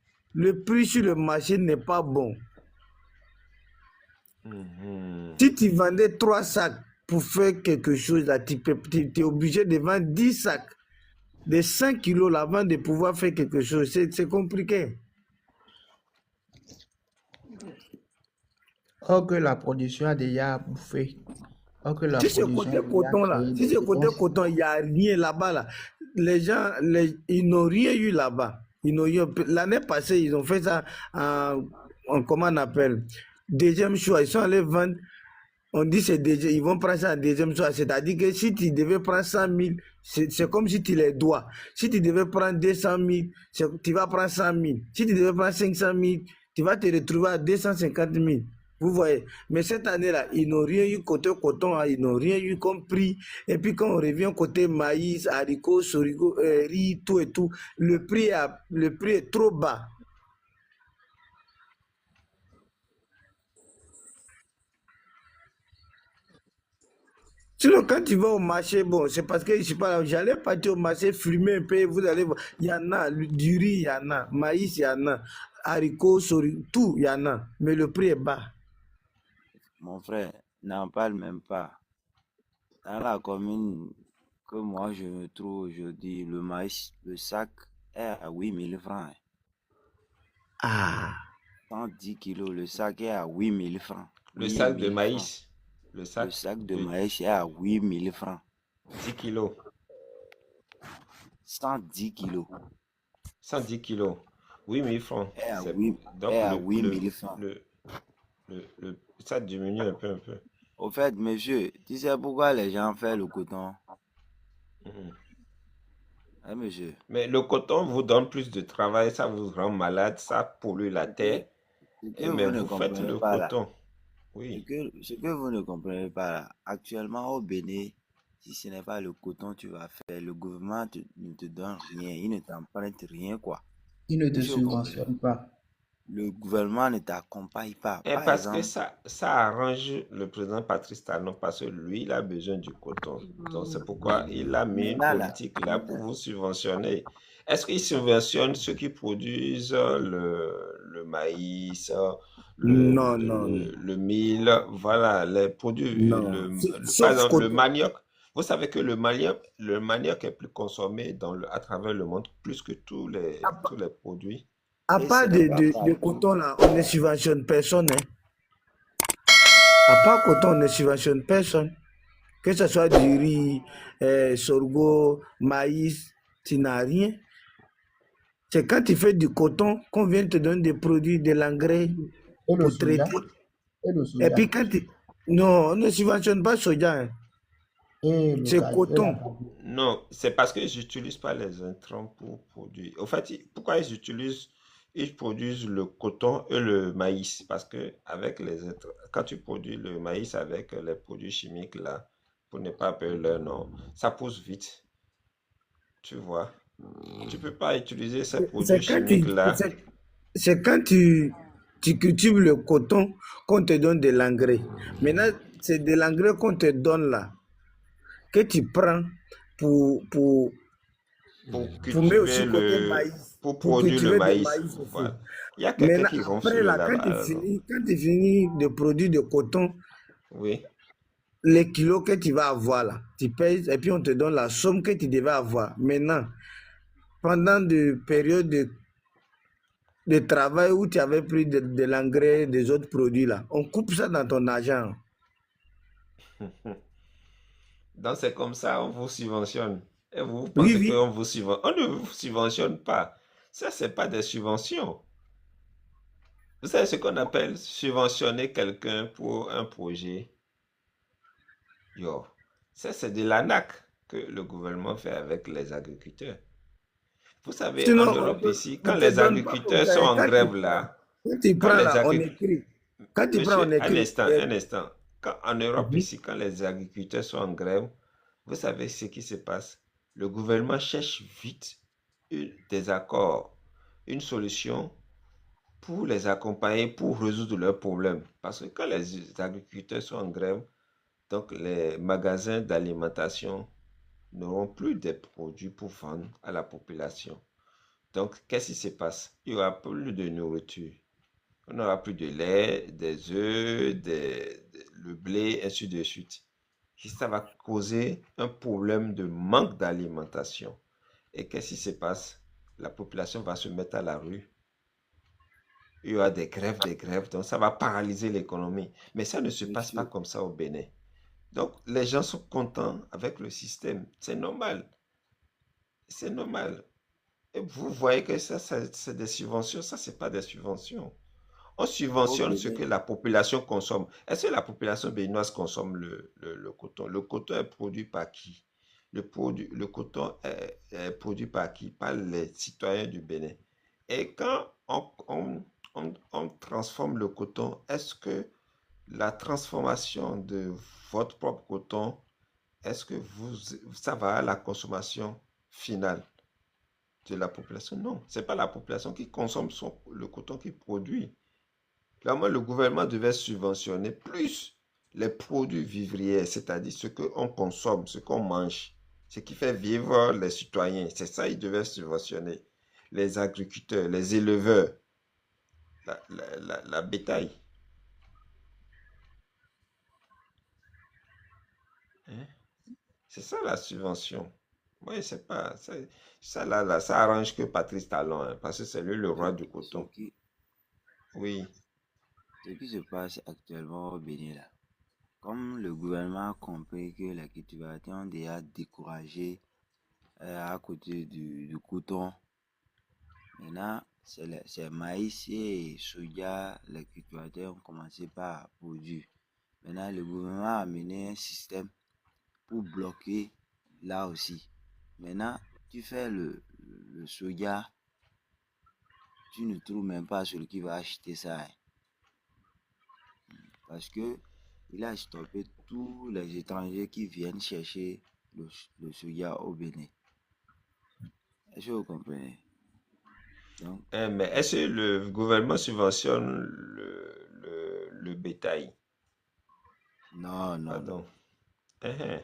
sur le marché n'est pas bon. Si tu vendais 3 sacs pour faire quelque chose, là, tu es obligé de vendre 10 sacs de 5 kilos là, avant de pouvoir faire quelque chose. C'est compliqué. Or que la production a déjà bouffé. Or que la Si c'est production côté a déjà coton là, créé si des c'est côté dépenses. coton, il n'y a rien là-bas là. Les gens, ils n'ont rien eu là-bas. L'année passée, ils ont fait ça comment on appelle, deuxième choix. Ils sont allés vendre. On dit ils vont prendre ça en deuxième choix. C'est-à-dire que si tu devais prendre 100 000, c'est comme si tu les dois. Si tu devais prendre 200 000, tu vas prendre 100 000. Si tu devais prendre 500 000, tu vas te retrouver à 250 000. Vous voyez. Mais cette année-là, ils n'ont rien eu côté coton, ils n'ont rien eu comme prix. Et puis quand on revient côté maïs, haricots, sorgho, riz, tout et tout, le prix est trop bas. Sinon, quand tu vas au marché, bon, c'est parce que je sais pas, j'allais partir au marché, fumer un peu, vous allez voir, il y en a, du riz, il y en a, maïs, il y en a, haricots, tout, il y en a, mais le prix est bas. Mon frère, n'en parle même pas. Dans la commune que moi je me trouve aujourd'hui, le maïs, le sac est à 8 000 francs. Ah, 110 kilos, le sac est à 8 000 francs. Le sac de 8 000 francs. maïs. Le Le sac sac de de maïs est à 8 000 francs. 10 kilos. 110 kilos 110 kilos. 8000 francs. est à C'est 8 donc est à 8 000 francs. ça diminue un peu. Au fait, monsieur, tu sais pourquoi les gens font le coton? Mhm. Hein, monsieur? Mais le coton vous donne plus de travail, ça vous rend malade, ça pollue la terre. Ce que Mais vous ne vous faites comprenez le pas là, coton. Oui. ce que vous ne comprenez pas là, actuellement au Bénin, si ce n'est pas le coton que tu vas faire, le gouvernement ne te donne rien, il ne t'emprunte rien, quoi. Ils ne te Est-ce que vous comprenez? subventionnent pas. Le gouvernement ne t'accompagne pas. Et Par parce que exemple, ça arrange le président Patrice Talon, parce que lui, il a besoin du coton. Donc c'est pourquoi il a mis une maintenant là, politique là pour vous subventionner. Est-ce qu'il subventionne ceux qui produisent le maïs, non, non, le mil, voilà, les produits, non. par Sauf exemple le coton. manioc. Vous savez que le manioc est plus consommé à travers le monde, plus que tous les produits. À et part ce n'est pas de partout. coton là, on ne subventionne personne. Hein. À part coton, on ne subventionne personne. Que ce soit du riz, sorgho, maïs, tu n'as rien. C'est quand tu fais du coton qu'on vient te donner des produits, de l'engrais Et le pour soja. traiter. Et le Et soja. puis quand tu... Non, on ne subventionne pas soja. Hein. Et C'est et la coton. cajou. Non, c'est parce qu'ils n'utilisent pas les intrants pour produire. En fait, pourquoi ils produisent le coton et le maïs? Parce que avec les intrants, quand tu produis le maïs avec les produits chimiques là, pour ne pas appeler leur nom, ça pousse vite. Tu vois. Tu peux pas utiliser ces produits C'est quand chimiques là. c'est quand tu cultives le coton qu'on te donne de l'engrais. Maintenant, c'est de l'engrais qu'on te donne là, que tu prends pour Pour mais aussi cultiver côté maïs, pour pour produire le cultiver du maïs. maïs aussi. Voilà. Il y a quelqu'un Maintenant, qui après ronfle là, quand là-bas. tu finis de produire de coton, Oui. les kilos que tu vas avoir là, tu pèses et puis on te donne la somme que tu devais avoir. Maintenant, pendant de périodes de travail où tu avais pris de l'engrais, des autres produits là, on coupe ça dans ton argent. Donc c'est comme ça, on vous subventionne. Et vous Oui, pensez oui. qu'on vous subventionne. On ne vous subventionne pas. Ça, c'est pas des subventions. Vous savez ce qu'on appelle subventionner quelqu'un pour un projet? Yo, ça, c'est de l'ANAC que le gouvernement fait avec les agriculteurs. Vous savez, en Sinon, Europe ici, on quand te les donne pas comme agriculteurs ça. sont Et en grève là, quand tu quand prends les là, on agriculteurs... écrit. Quand tu prends, on Monsieur, écrit. un instant. En Europe Mhm. ici, quand les agriculteurs sont en grève, vous savez ce qui se passe? Le gouvernement cherche vite des accords, une solution pour les accompagner, pour résoudre leurs problèmes. Parce que quand les agriculteurs sont en grève, donc les magasins d'alimentation n'auront plus de produits pour vendre à la population. Donc, qu'est-ce qui se passe? Il n'y aura plus de nourriture. On n'aura plus de lait, des œufs, le blé, ainsi de suite. Et ça va causer un problème de manque d'alimentation. Et qu'est-ce qui se passe? La population va se mettre à la rue. Il y aura des grèves, donc ça va paralyser l'économie. Mais ça ne se passe pas Monsieur, comme ça au Bénin. Donc, les gens sont contents avec le système. C'est normal. C'est normal. Et vous voyez que ça, c'est des subventions. Ça, c'est pas des subventions. On au subventionne ce Bénin, que la population consomme. Est-ce que la population béninoise consomme le coton? Le coton est produit par qui? Le coton est produit par qui? Par les citoyens du Bénin. Et quand on transforme le coton, est-ce que la transformation de votre propre coton, est-ce que ça va à la consommation finale de la population? Non, c'est pas la population qui consomme le coton qu'il produit. Clairement, le gouvernement devait subventionner plus les produits vivriers, c'est-à-dire ce qu'on consomme, ce qu'on mange, ce qui fait vivre les citoyens. C'est ça, il devait subventionner. Les agriculteurs, les éleveurs, la bétail. Hein? C'est ça la subvention. Oui, c'est pas. Ça, là, ça arrange que Patrice Talon, hein, parce que c'est lui le ce, roi du ce coton. qui, Oui. ce qui se passe actuellement au Bénin, là, comme le gouvernement a compris que les cultivateurs ont déjà découragé à côté du coton, maintenant, c'est maïs et soja, les cultivateurs ont commencé par produire. Maintenant, le gouvernement a amené un système pour bloquer là aussi. Maintenant, tu fais le soja, tu ne trouves même pas celui qui va acheter ça, hein, parce que il a stoppé tous les étrangers qui viennent chercher le soja au Bénin. Est-ce que vous comprenez? Donc, Mais est-ce que le gouvernement subventionne le bétail? non, non, non. Pardon. Hein.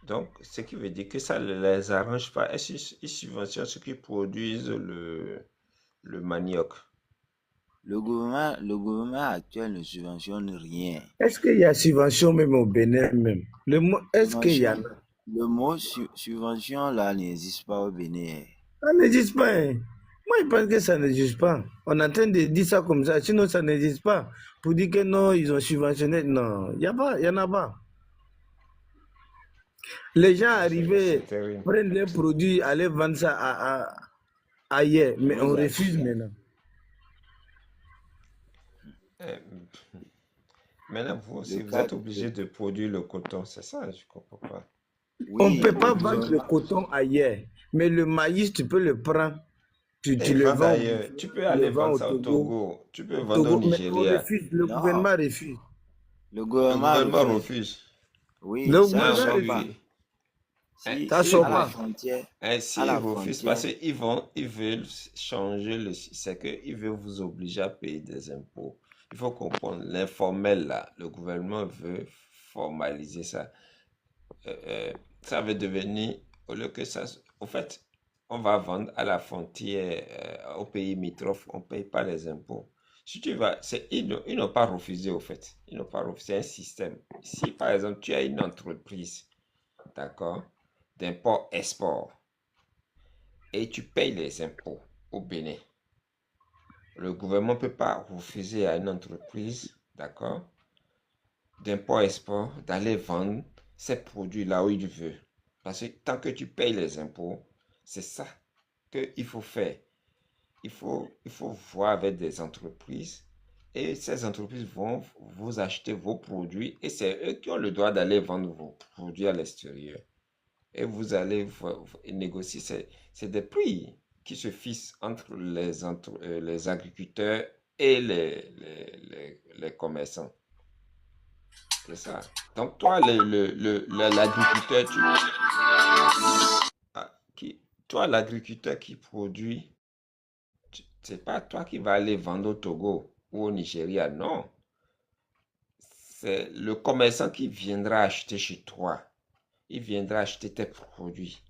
Donc, ce qui veut dire que ça ne les arrange pas. Est-ce qu'ils subventionnent ceux qui produisent le manioc? Le gouvernement actuel ne subventionne rien. Est-ce qu'il y a subvention même au Bénin même? Est-ce qu'il y a? Subvention, le mot subvention là n'existe pas au Bénin. Ça n'existe pas, hein. Moi, je pense que ça n'existe pas. On est en train de dire ça comme ça, sinon ça n'existe pas. Pour dire que non, ils ont subventionné. Non, il n'y en a pas. Les gens arrivaient, C'est terrible. prennent les produits, aller vendre ça ailleurs, mais on Vous refuse achetez. maintenant. Euh, Maintenant, vous aussi, Le vous cas êtes obligé de produire le coton. C'est ça, je comprends pas. On ne oui, peut le pas vendre le gouvernement, coton ailleurs, mais le maïs, tu peux le prendre, tu Et le vendre vends, ailleurs. Tu peux tu le aller vends vendre au ça au Togo, Togo. Tu peux vendre au Mais on Nigeria. refuse, le non, gouvernement refuse. le Le gouvernement gouvernement refuse. refuse. Oui, Le ça ne Ah gouvernement sort oui, pas. refuse. oui. Hein, Si, Ça s'ils sort à la pas. frontière, à s'ils la refusent, parce frontière, qu'ils veulent changer c'est qu'ils veulent vous obliger à payer des impôts. Il faut comprendre, l'informel là, le gouvernement veut formaliser ça. Ça veut devenir, au lieu que ça, au fait, on va vendre à la frontière, au pays limitrophe, on ne paye pas les impôts. Si tu vas, ils n'ont pas refusé au fait. Ils n'ont pas refusé, c'est un système. Si par exemple tu as une entreprise, d'accord, d'import-export, et tu payes les impôts au Bénin, le gouvernement ne peut pas refuser à une entreprise, d'accord, d'import-export d'aller vendre ses produits là où il veut. Parce que tant que tu payes les impôts, c'est ça qu'il faut faire. Il faut voir avec des entreprises et ces entreprises vont vous acheter vos produits et c'est eux qui ont le droit d'aller vendre vos produits à l'extérieur. Et vous allez négocier. C'est des prix qui se fixent entre les agriculteurs et les commerçants. C'est ça. Donc, toi, l'agriculteur, toi, l'agriculteur qui produit, c'est pas toi qui vas aller vendre au Togo ou au Nigeria, non. C'est le commerçant qui viendra acheter chez toi. Il viendra acheter tes produits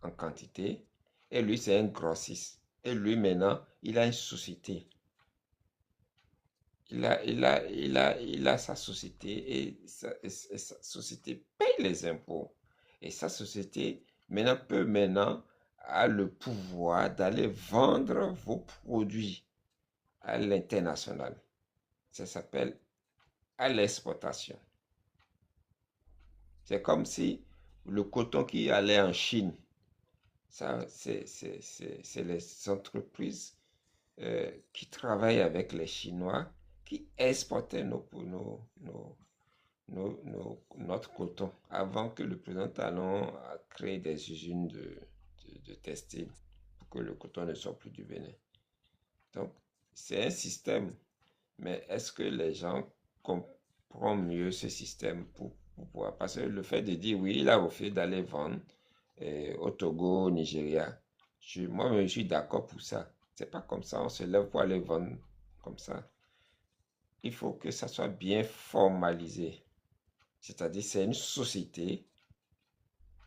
en quantité Et lui, c'est un grossiste. Et lui, maintenant, il a une société. Il a sa société et sa société paye les impôts. Et sa société maintenant a le pouvoir d'aller vendre vos produits à l'international. Ça s'appelle à l'exportation. C'est comme si le coton qui allait en Chine, ça, c'est les entreprises qui travaillent avec les Chinois qui exportaient notre coton avant que le président Talon a créé des usines de textile pour que le coton ne sorte plus du Bénin. Donc, c'est un système, mais est-ce que les gens comprennent mieux ce système pour pouvoir? Parce que le fait de dire oui, il a refusé d'aller vendre au Togo, au Nigeria, moi, je suis d'accord pour ça. C'est pas comme ça, on se lève pour aller vendre comme ça. Il faut que ça soit bien formalisé. C'est-à-dire, c'est une société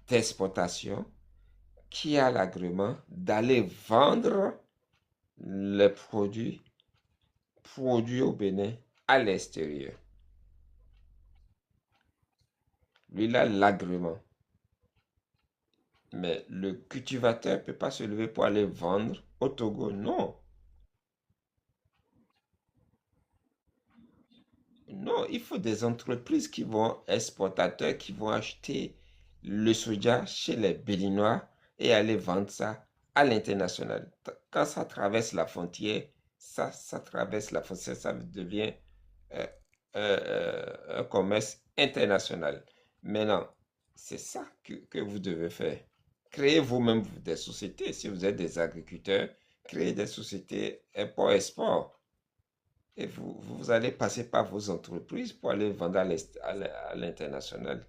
d'exportation qui a l'agrément d'aller vendre les produits au Bénin à l'extérieur. Lui, il a l'agrément. Mais le cultivateur ne peut pas se lever pour aller vendre au Togo. Non. Non, il faut des entreprises qui vont, exportateurs, qui vont acheter le soja chez les Béninois et aller vendre ça à l'international. Quand ça traverse la frontière, ça traverse la frontière, ça devient un commerce international. Maintenant, c'est ça que vous devez faire. Créez vous-même des sociétés. Si vous êtes des agriculteurs, créez des sociétés import-export. Et vous allez passer par vos entreprises pour aller vendre à l'international.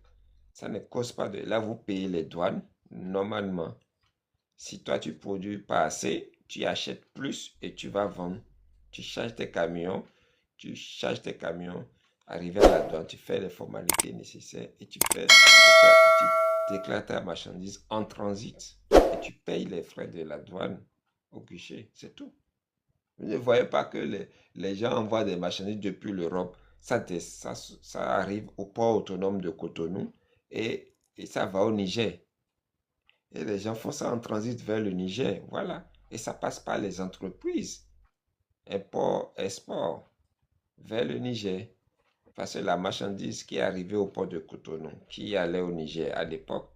Ça ne cause pas de... Là, vous payez les douanes, normalement. Si toi, tu produis pas assez, tu achètes plus et tu vas vendre. Tu charges tes camions, arrivé à la douane, tu fais les formalités nécessaires et tu déclares ta marchandise en transit. Et tu payes les frais de la douane au guichet, c'est tout. Vous ne voyez pas que les gens envoient des marchandises depuis l'Europe. Ça arrive au port autonome de Cotonou et ça va au Niger. Et les gens font ça en transit vers le Niger. Voilà. Et ça passe par les entreprises. Import, export vers le Niger. Parce que la marchandise qui est arrivée au port de Cotonou, qui allait au Niger à l'époque,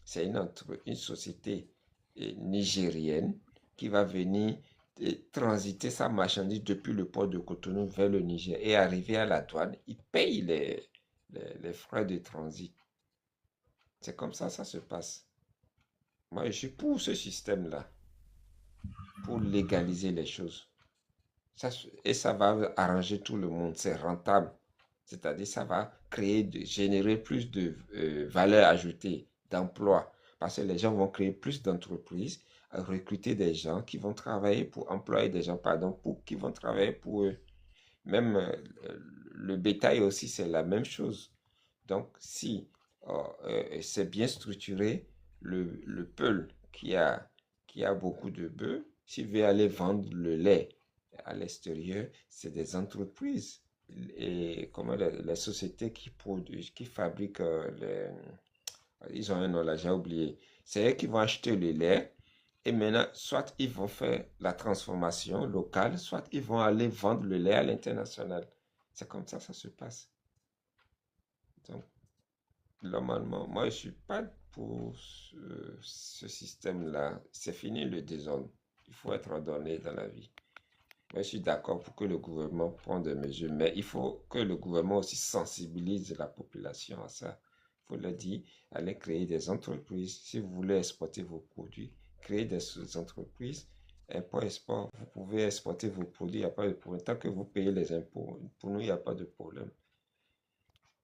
c'est une société nigérienne qui va venir transiter sa marchandise depuis le port de Cotonou vers le Niger et arriver à la douane, il paye les frais de transit. C'est comme ça se passe. Moi, je suis pour ce système-là, pour légaliser les choses. Et ça va arranger tout le monde, c'est rentable. C'est-à-dire, ça va générer plus de valeur ajoutée, d'emploi. Parce que les gens vont créer plus d'entreprises, recruter des gens qui vont travailler pour employer des gens, qui vont travailler pour eux. Même le bétail aussi, c'est la même chose. Donc, si c'est bien structuré, le peul qui a beaucoup de bœufs, s'il veut aller vendre le lait à l'extérieur, c'est des entreprises. Et comment les sociétés qui fabriquent ils ont un nom là, j'ai oublié. C'est eux qui vont acheter le lait et maintenant, soit ils vont faire la transformation locale, soit ils vont aller vendre le lait à l'international. C'est comme ça se passe. Donc, normalement, moi, je ne suis pas pour ce système-là. C'est fini le désordre. Il faut être ordonné dans la vie. Moi, je suis d'accord pour que le gouvernement prenne des mesures, mais il faut que le gouvernement aussi sensibilise la population à ça. Il faut leur dire, allez créer des entreprises. Si vous voulez exporter vos produits, créez des entreprises. Import-export, vous pouvez exporter vos produits, il n'y a pas de problème. Tant que vous payez les impôts, pour nous, il n'y a pas de problème.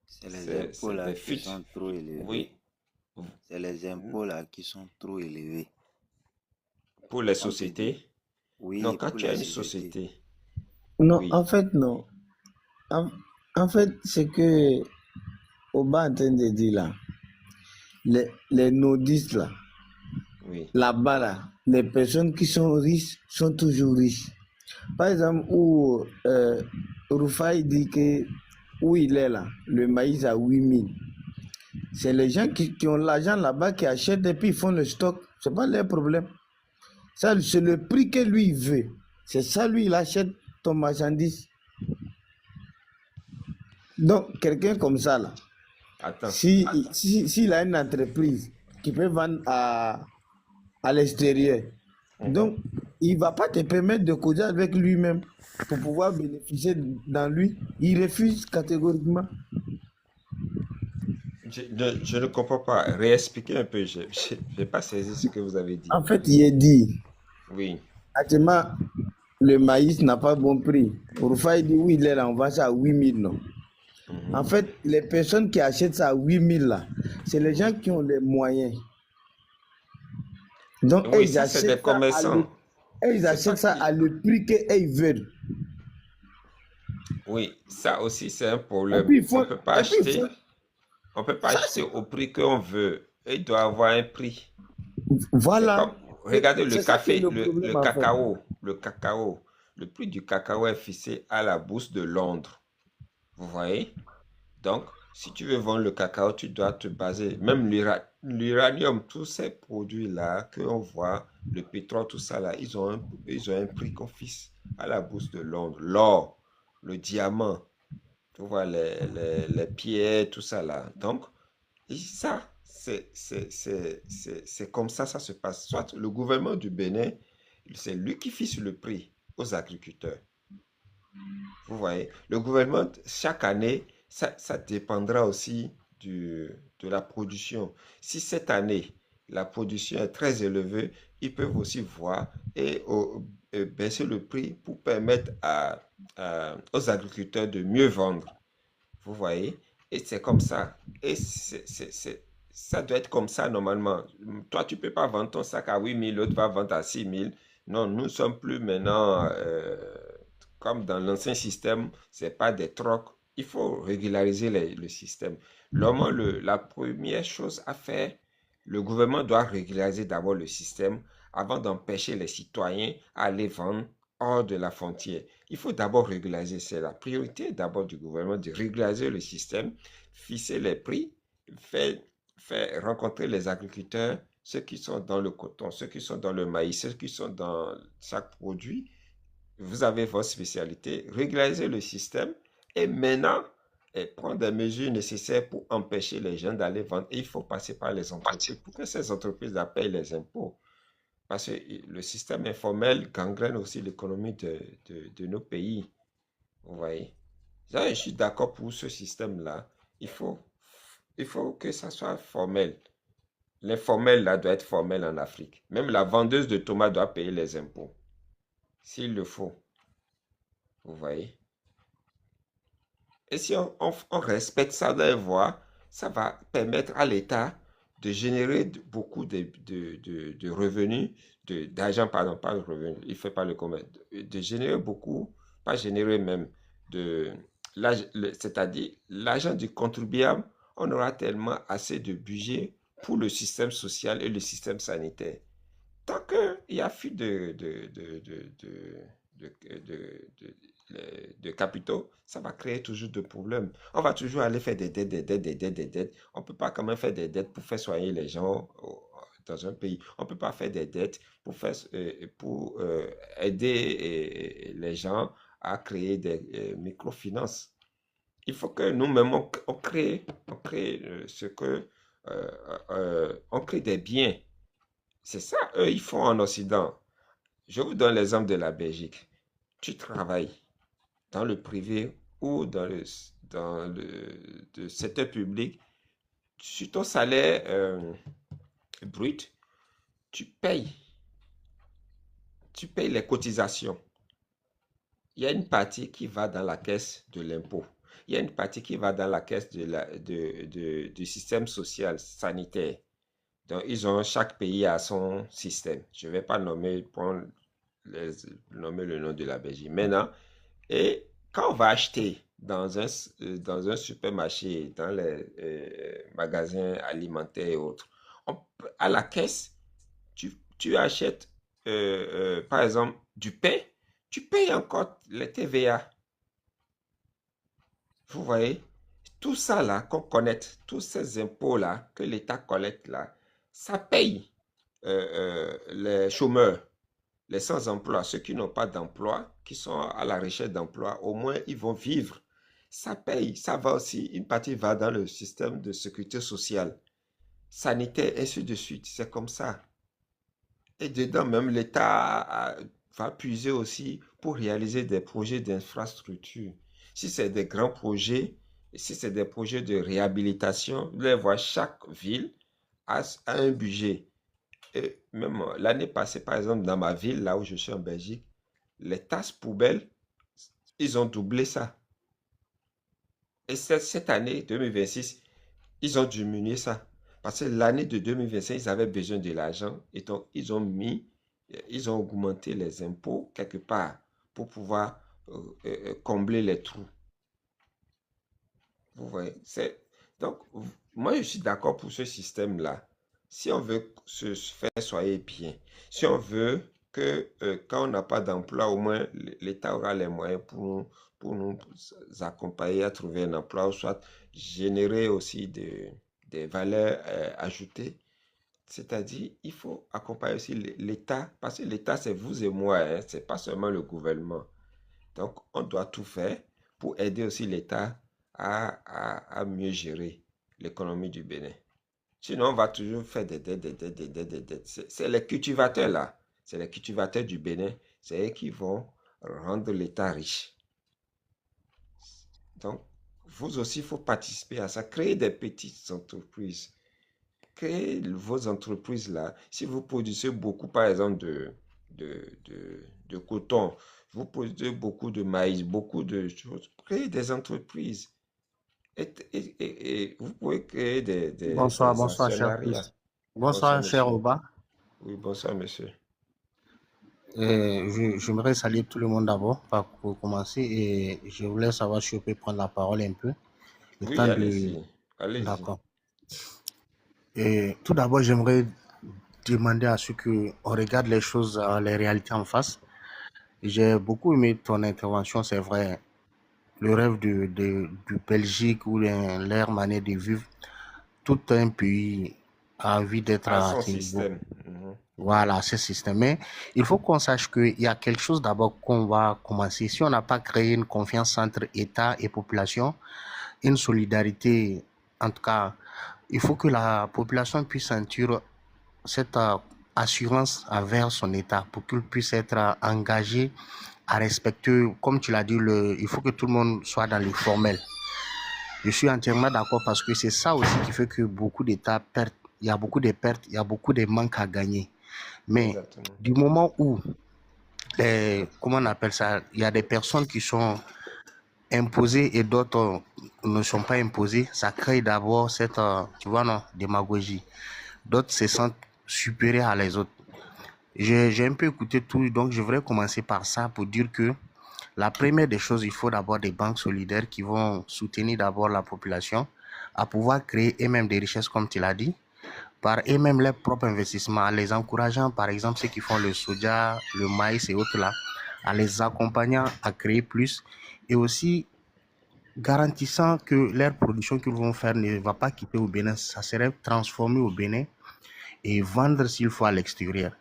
C'est les impôts là qui sont trop élevés. Oui. C'est les impôts là qui sont trop élevés. Pour les sociétés? Oui, non, quand tu as une société. Non, Oui. en fait, non. En fait, c'est que Oba est en train de dire là, les nodistes là, Oui. là-bas là, les personnes qui sont riches sont toujours riches. Par exemple, où Rufai dit que où il est là, le maïs à 8 000. C'est les gens qui ont l'argent là-bas qui achètent et puis ils font le stock. C'est pas leur problème. Ça, c'est le prix que lui il veut. C'est ça, lui, il achète ton marchandise. Donc, quelqu'un comme ça, là, Attends. s'il a une entreprise qui peut vendre à l'extérieur, donc, il ne va pas te permettre de causer avec lui-même pour pouvoir bénéficier dans lui. Il refuse catégoriquement. Je ne comprends pas. Réexpliquez un peu. Je n'ai pas saisi ce que vous avez dit. En fait, il est dit, Oui. actuellement, le maïs n'a pas bon prix. Rufai dit, oui, il est là, on vend ça à 8 000, non. En fait, les personnes qui achètent ça à 8 000, là, c'est les gens qui ont les moyens. Donc, Oui, ils ça, c'est des achètent commerçants. ils achètent ça à le prix qu'ils veulent. Oui, ça aussi, c'est un Et problème. puis, On ne peut pas acheter au prix qu'on veut. Il doit avoir un prix. C'est Voilà. comme, regardez le C'est ça qui est café, le le problème, en fait. cacao. Le prix du cacao est fixé à la bourse de Londres. Vous voyez? Donc, si tu veux vendre le cacao, tu dois te baser. Même l'uranium, tous ces produits-là qu'on voit, le pétrole, tout ça là, ils ont un prix qu'on fixe à la bourse de Londres. L'or, le diamant, tu vois, les pierres, tout ça là. Donc, et ça, c'est comme ça se passe. Soit le gouvernement du Bénin, c'est lui qui fixe le prix aux agriculteurs. Vous voyez, le gouvernement, chaque année, ça dépendra aussi de la production. Si cette année, la production est très élevée, ils peuvent aussi voir et baisser le prix pour permettre aux agriculteurs de mieux vendre. Vous voyez? Et c'est comme ça. Et ça doit être comme ça normalement. Toi, tu ne peux pas vendre ton sac à 8 000, l'autre va vendre à 6 000. Non, nous ne sommes plus maintenant comme dans l'ancien système, ce n'est pas des trocs. Il faut régulariser le système. Normalement, la première chose à faire, le gouvernement doit régulariser d'abord le système avant d'empêcher les citoyens à aller vendre hors de la frontière. Il faut d'abord régulariser. C'est la priorité d'abord du gouvernement de régulariser le système, fixer les prix, faire rencontrer les agriculteurs, ceux qui sont dans le coton, ceux qui sont dans le maïs, ceux qui sont dans chaque produit. Vous avez votre spécialité, régulariser le système et maintenant prendre des mesures nécessaires pour empêcher les gens d'aller vendre. Et il faut passer par les entreprises pour que ces entreprises payent les impôts. Parce que le système informel gangrène aussi l'économie de nos pays. Vous voyez? Je suis d'accord pour ce système-là. Il faut que ça soit formel. L'informel là doit être formel en Afrique. Même la vendeuse de tomates doit payer les impôts. S'il le faut. Vous voyez? Et si on respecte ça dans les voies, ça va permettre à l'État de générer beaucoup de revenus, d'argent, pardon, pas de revenus, il ne fait pas le commerce, de générer beaucoup, pas générer même, c'est-à-dire l'argent du contribuable, on aura tellement assez de budget pour le système social et le système sanitaire. Tant qu'il y a fuite de capitaux, ça va créer toujours de problèmes. On va toujours aller faire des dettes. On ne peut pas quand même faire des dettes pour faire soigner les gens dans un pays. On ne peut pas faire des dettes pour aider les gens à créer des microfinances. Il faut que nous-mêmes, on crée on crée des biens. C'est ça, eux, ils font en Occident. Je vous donne l'exemple de la Belgique. Tu travailles dans le privé ou dans le secteur public, sur ton salaire brut, tu payes les cotisations. Il y a une partie qui va dans la caisse de l'impôt. Il y a une partie qui va dans la caisse du système social sanitaire. Donc, chaque pays a son système. Je ne vais pas nommer le nom de la Belgique. Maintenant, et quand on va acheter dans un supermarché, dans les magasins alimentaires et autres, à la caisse, tu achètes par exemple, du pain, tu payes encore les TVA. Vous voyez, tout ça là qu'on collecte, tous ces impôts là que l'État collecte là, ça paye les chômeurs, les sans-emploi, ceux qui n'ont pas d'emploi, qui sont à la recherche d'emploi, au moins ils vont vivre. Ça paye, ça va aussi, une partie va dans le système de sécurité sociale, sanitaire, et ainsi de suite. C'est comme ça. Et dedans, même l'État va puiser aussi pour réaliser des projets d'infrastructure. Si c'est des grands projets, si c'est des projets de réhabilitation, vous allez voir, chaque ville a un budget. Et même l'année passée, par exemple, dans ma ville, là où je suis en Belgique, les tasses poubelles, ils ont doublé ça. Et cette année, 2026, ils ont diminué ça. Parce que l'année de 2025, ils avaient besoin de l'argent. Et donc, ils ont augmenté les impôts quelque part pour pouvoir combler les trous. Vous voyez? Donc, moi, je suis d'accord pour ce système-là. Si on veut se faire soigner bien, si on veut que quand on n'a pas d'emploi, au moins l'État aura les moyens pour nous accompagner à trouver un emploi, ou soit générer aussi des valeurs ajoutées. C'est-à-dire, il faut accompagner aussi l'État, parce que l'État, c'est vous et moi, hein, c'est pas seulement le gouvernement. Donc, on doit tout faire pour aider aussi l'État à mieux gérer l'économie du Bénin. Sinon, on va toujours faire des dettes. C'est les cultivateurs là, c'est les cultivateurs du Bénin, c'est eux qui vont rendre l'État riche. Donc, vous aussi, il faut participer à ça, créer des petites entreprises. Créez vos entreprises là. Si vous produisez beaucoup, par exemple, de coton, vous produisez beaucoup de maïs, beaucoup de choses, créez des entreprises. Et vous pouvez créer Bonsoir, des bonsoir, cher actionnariats. Christ. Bonsoir, Bonsoir, cher monsieur. Oba. Oui, bonsoir, monsieur. J'aimerais saluer tout le monde d'abord pour commencer et je voulais savoir si je peux prendre la parole un peu. Le Oui, temps de... allez-y. Allez-y. D'accord. Et tout d'abord, j'aimerais demander à ceux qu'on regarde les choses, les réalités en face. J'ai beaucoup aimé ton intervention, c'est vrai. Le rêve du Belgique ou leur manière de vivre, tout un pays a envie d'être À à son ce niveau. système. Mhm. Voilà, ce système. Mais il faut qu'on sache qu'il y a quelque chose d'abord qu'on va commencer. Si on n'a pas créé une confiance entre État et population, une solidarité, en tout cas, il faut que la population puisse sentir cette assurance envers son État pour qu'il puisse être engagé à respecter, comme tu l'as dit, il faut que tout le monde soit dans le formel. Je suis entièrement d'accord parce que c'est ça aussi qui fait que beaucoup d'États perdent. Il y a beaucoup de pertes, il y a beaucoup de manques à gagner. Mais Exactement. du moment où, comment on appelle ça, il y a des personnes qui sont imposées et d'autres ne sont pas imposées, ça crée d'abord cette, tu vois, non, démagogie. D'autres se sentent supérieurs à les autres. J'ai un peu écouté tout, donc je voudrais commencer par ça pour dire que la première des choses, il faut d'abord des banques solidaires qui vont soutenir d'abord la population à pouvoir créer eux-mêmes des richesses, comme tu l'as dit, par eux-mêmes leurs propres investissements, en les encourageant, par exemple, ceux qui font le soja, le maïs et autres là, en les accompagnant à créer plus et aussi garantissant que leur production qu'ils vont faire ne va pas quitter au Bénin, ça serait transformé au Bénin et vendre s'il faut à l'extérieur.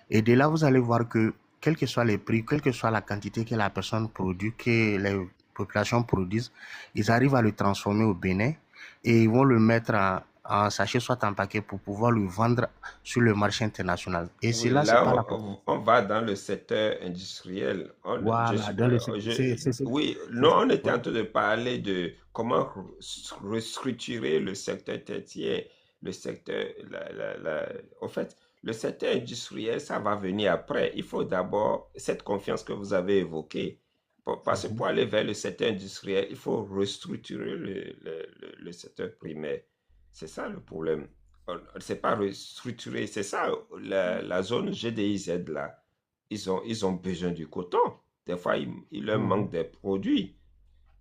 Et de là, vous allez voir que, quels que soient les prix, quelle que soit la quantité que la personne produit, que les populations produisent, ils arrivent à le transformer au Bénin et ils vont le mettre en sachet, soit en paquet, pour pouvoir le vendre sur le marché international. Et c'est Oui, là, c'est là, pas la on va dans le secteur industriel. Voilà, dans le Oui, non, on était en train de parler de comment restructurer le secteur tertiaire, le secteur, en fait, le secteur industriel, ça va venir après. Il faut d'abord cette confiance que vous avez évoquée. Parce que pour aller vers le secteur industriel, il faut restructurer le secteur primaire. C'est ça le problème. C'est pas restructuré, c'est ça, la zone GDIZ là. Ils ont besoin du coton. Des fois, il leur manque des produits.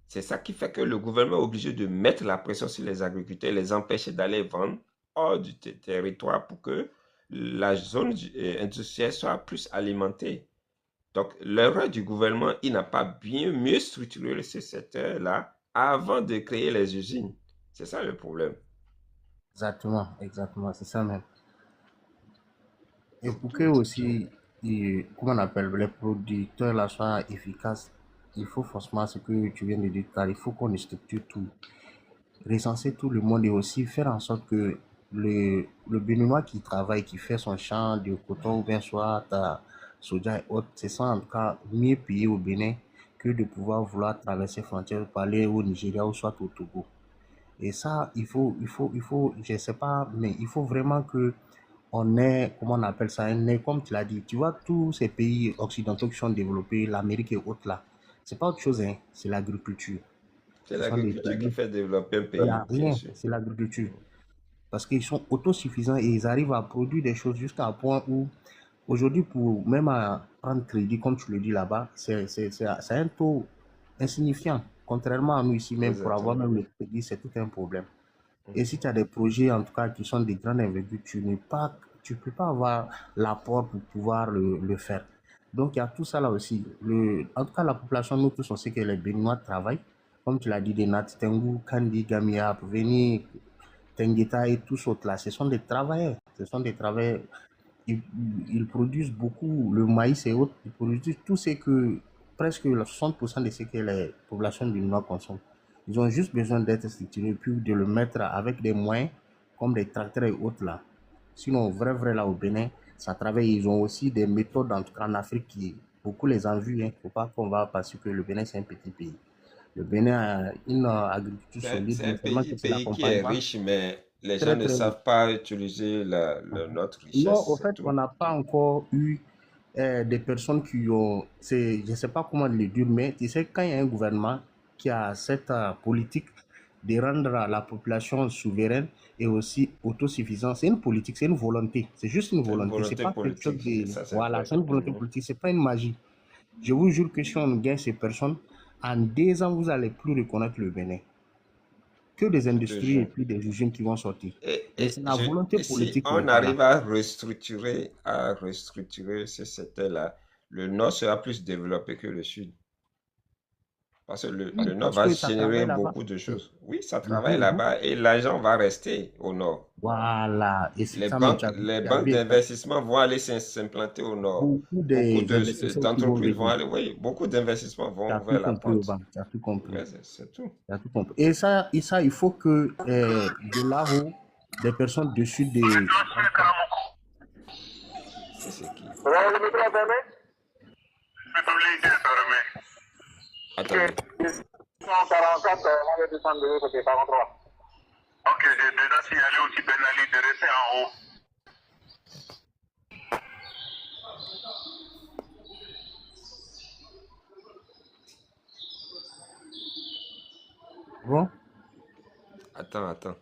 C'est ça qui fait que le gouvernement est obligé de mettre la pression sur les agriculteurs, les empêcher d'aller vendre hors du territoire pour que la zone industrielle soit plus alimentée. Donc, l'erreur du gouvernement, il n'a pas mieux structuré ce secteur-là avant de créer les usines. C'est ça le problème. Exactement, exactement, c'est ça même. Et pour que aussi, comment on appelle, les producteurs là soient efficaces, il faut forcément ce que tu viens de dire, car il faut qu'on structure tout, recenser tout le monde et aussi faire en sorte que le Béninois qui travaille, qui fait son champ de coton ou bien soit à soja et autres, c'est ça en tout cas mieux payé au Bénin que de pouvoir vouloir traverser frontière pour aller au Nigeria ou soit au Togo. Et ça, je sais pas, mais il faut vraiment que on est, comment on appelle ça, un nez, comme tu l'as dit. Tu vois, tous ces pays occidentaux qui sont développés, l'Amérique et autres là, c'est pas autre chose, hein, c'est l'agriculture. C'est Ce sont des l'agriculture qui pays, fait développer un il n'y pays, a bien rien, sûr. c'est l'agriculture. Parce qu'ils sont autosuffisants et ils arrivent à produire des choses jusqu'à un point où, aujourd'hui, pour même à prendre crédit, comme tu le dis là-bas, c'est un taux insignifiant. Contrairement à nous ici, même pour avoir Exactement. même le crédit, c'est tout un problème. Et si tu as des projets, en tout cas, qui sont des grandes envergures, tu peux pas avoir l'apport pour pouvoir le faire. Donc, il y a tout ça là aussi. En tout cas, la population, nous tous, on sait que les Béninois travaillent. Comme tu l'as dit, des Nat Tengu, Kandi, Gamia, Veni, Tengueta et tous autres là, ce sont des travailleurs. Ce sont des travailleurs. Ils, ils produisent beaucoup le maïs et autres. Ils produisent tout ce que, presque 60% de ce que les populations béninois consomment. Ils ont juste besoin d'être structurés puis de le mettre avec des moyens comme des tracteurs et autres là. Sinon, vrai là au Bénin, ça travaille. Ils ont aussi des méthodes, en tout cas en Afrique, qui beaucoup les envient. Il ne faut pas qu'on va parce que le Bénin, c'est un petit pays. Le Bénin a une agriculture solide, C'est un mais seulement que tu pays qui est l'accompagnes pas. riche, mais les gens Très, ne très riche. savent pas utiliser notre Non, richesse, au c'est fait, on tout. n'a pas encore eu des personnes qui ont, je ne sais pas comment le dire, mais tu sais, quand il y a un gouvernement qui a cette politique de rendre la population souveraine et aussi autosuffisante, c'est une politique, c'est une volonté, c'est juste une C'est une volonté, c'est volonté pas quelque chose politique, et de, ça c'est voilà, vrai. c'est une volonté politique, c'est pas une magie. Je vous jure que si on gagne ces personnes, en 2 ans, vous allez plus reconnaître le Bénin. Que des Je te industries et jure. puis des usines qui vont sortir. Mais c'est Et la volonté et si politique qui n'est on pas là. arrive à restructurer ce secteur-là, le Nord sera plus développé que le Sud. Parce que le Oui, Nord parce va que ça générer travaille là-bas. beaucoup de choses. Oui, ça Mhm, travaille mhm. là-bas et l'argent va rester au Nord. Voilà, et c'est ça, mais Les tu as banques vu d'investissement vont aller s'implanter au Nord. beaucoup Beaucoup des investisseurs qui vont d'entreprises vont venir. aller, oui, beaucoup d'investissements Tu as vont tout vers la compris, pointe. Obama, tu as tout compris. Ouais, c'est tout. Tu as tout compris. Et ça, il faut que de là-haut, des personnes dessus des... C'est ce qui. Attendez. Ok, j'ai déjà signalé aussi Ben Ali de rester en haut. Bon, Attends.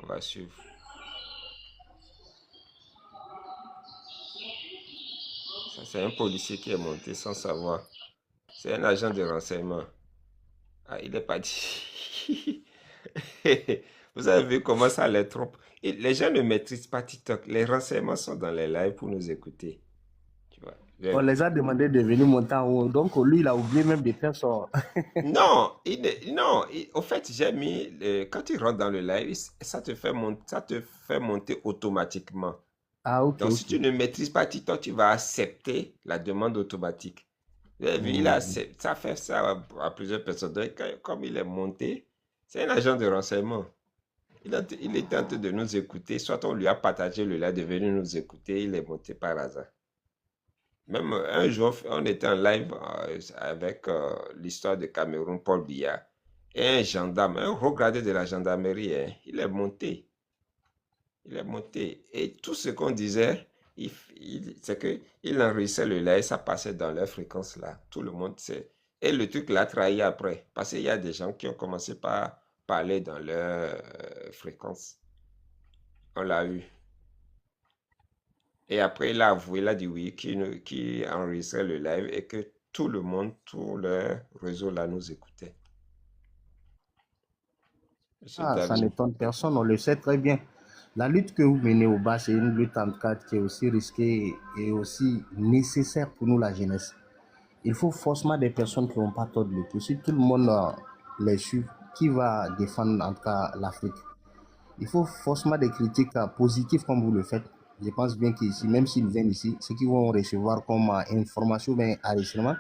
On va suivre. Ça, c'est un policier qui est monté sans savoir. C'est un agent de renseignement. Ah, il n'est pas dit. Vous avez vu comment ça les trompe. Et les gens ne maîtrisent pas TikTok. Les renseignements sont dans les lives pour nous écouter. Tu vois. on les a demandé de venir monter en haut. Donc, lui, il a oublié même de faire son... Non, au fait, j'ai mis, quand tu rentres dans le live, ça te fait monter automatiquement. Ah, ok, Donc, si ok. tu ne maîtrises pas TikTok, tu vas accepter la demande automatique. Vous avez vu, il a ça fait ça à plusieurs personnes. Donc, comme il est monté, c'est un agent de renseignement. Il était en train de nous écouter. Soit on lui a partagé le live de venir nous écouter, il est monté par hasard. Même un jour, on était en live avec l'histoire de Cameroun, Paul Biya, et un gendarme, un haut gradé de la gendarmerie, hein, il est monté. Il est monté. Et tout ce qu'on disait, c'est qu'il enregistrait le live, ça passait dans leur fréquence là. Tout le monde sait. Et le truc l'a trahi après. Parce qu'il y a des gens qui ont commencé par parler dans leur fréquence. On l'a eu. Et après, il a avoué, il a dit oui, qui enregistrait le live et que tout le monde, tout le réseau là nous écoutait. Monsieur Ah, ça David. n'étonne personne, on le sait très bien. La lutte que vous menez au bas, c'est une lutte en tout cas qui est aussi risquée et aussi nécessaire pour nous, la jeunesse. Il faut forcément des personnes qui n'ont pas tort de le dire. Si tout le monde les suit, qui va défendre en tout cas l'Afrique? Il faut forcément des critiques positives comme vous le faites. Je pense bien qu'ici, même s'ils viennent ici, ce qu'ils vont recevoir comme information ou bien enregistrement,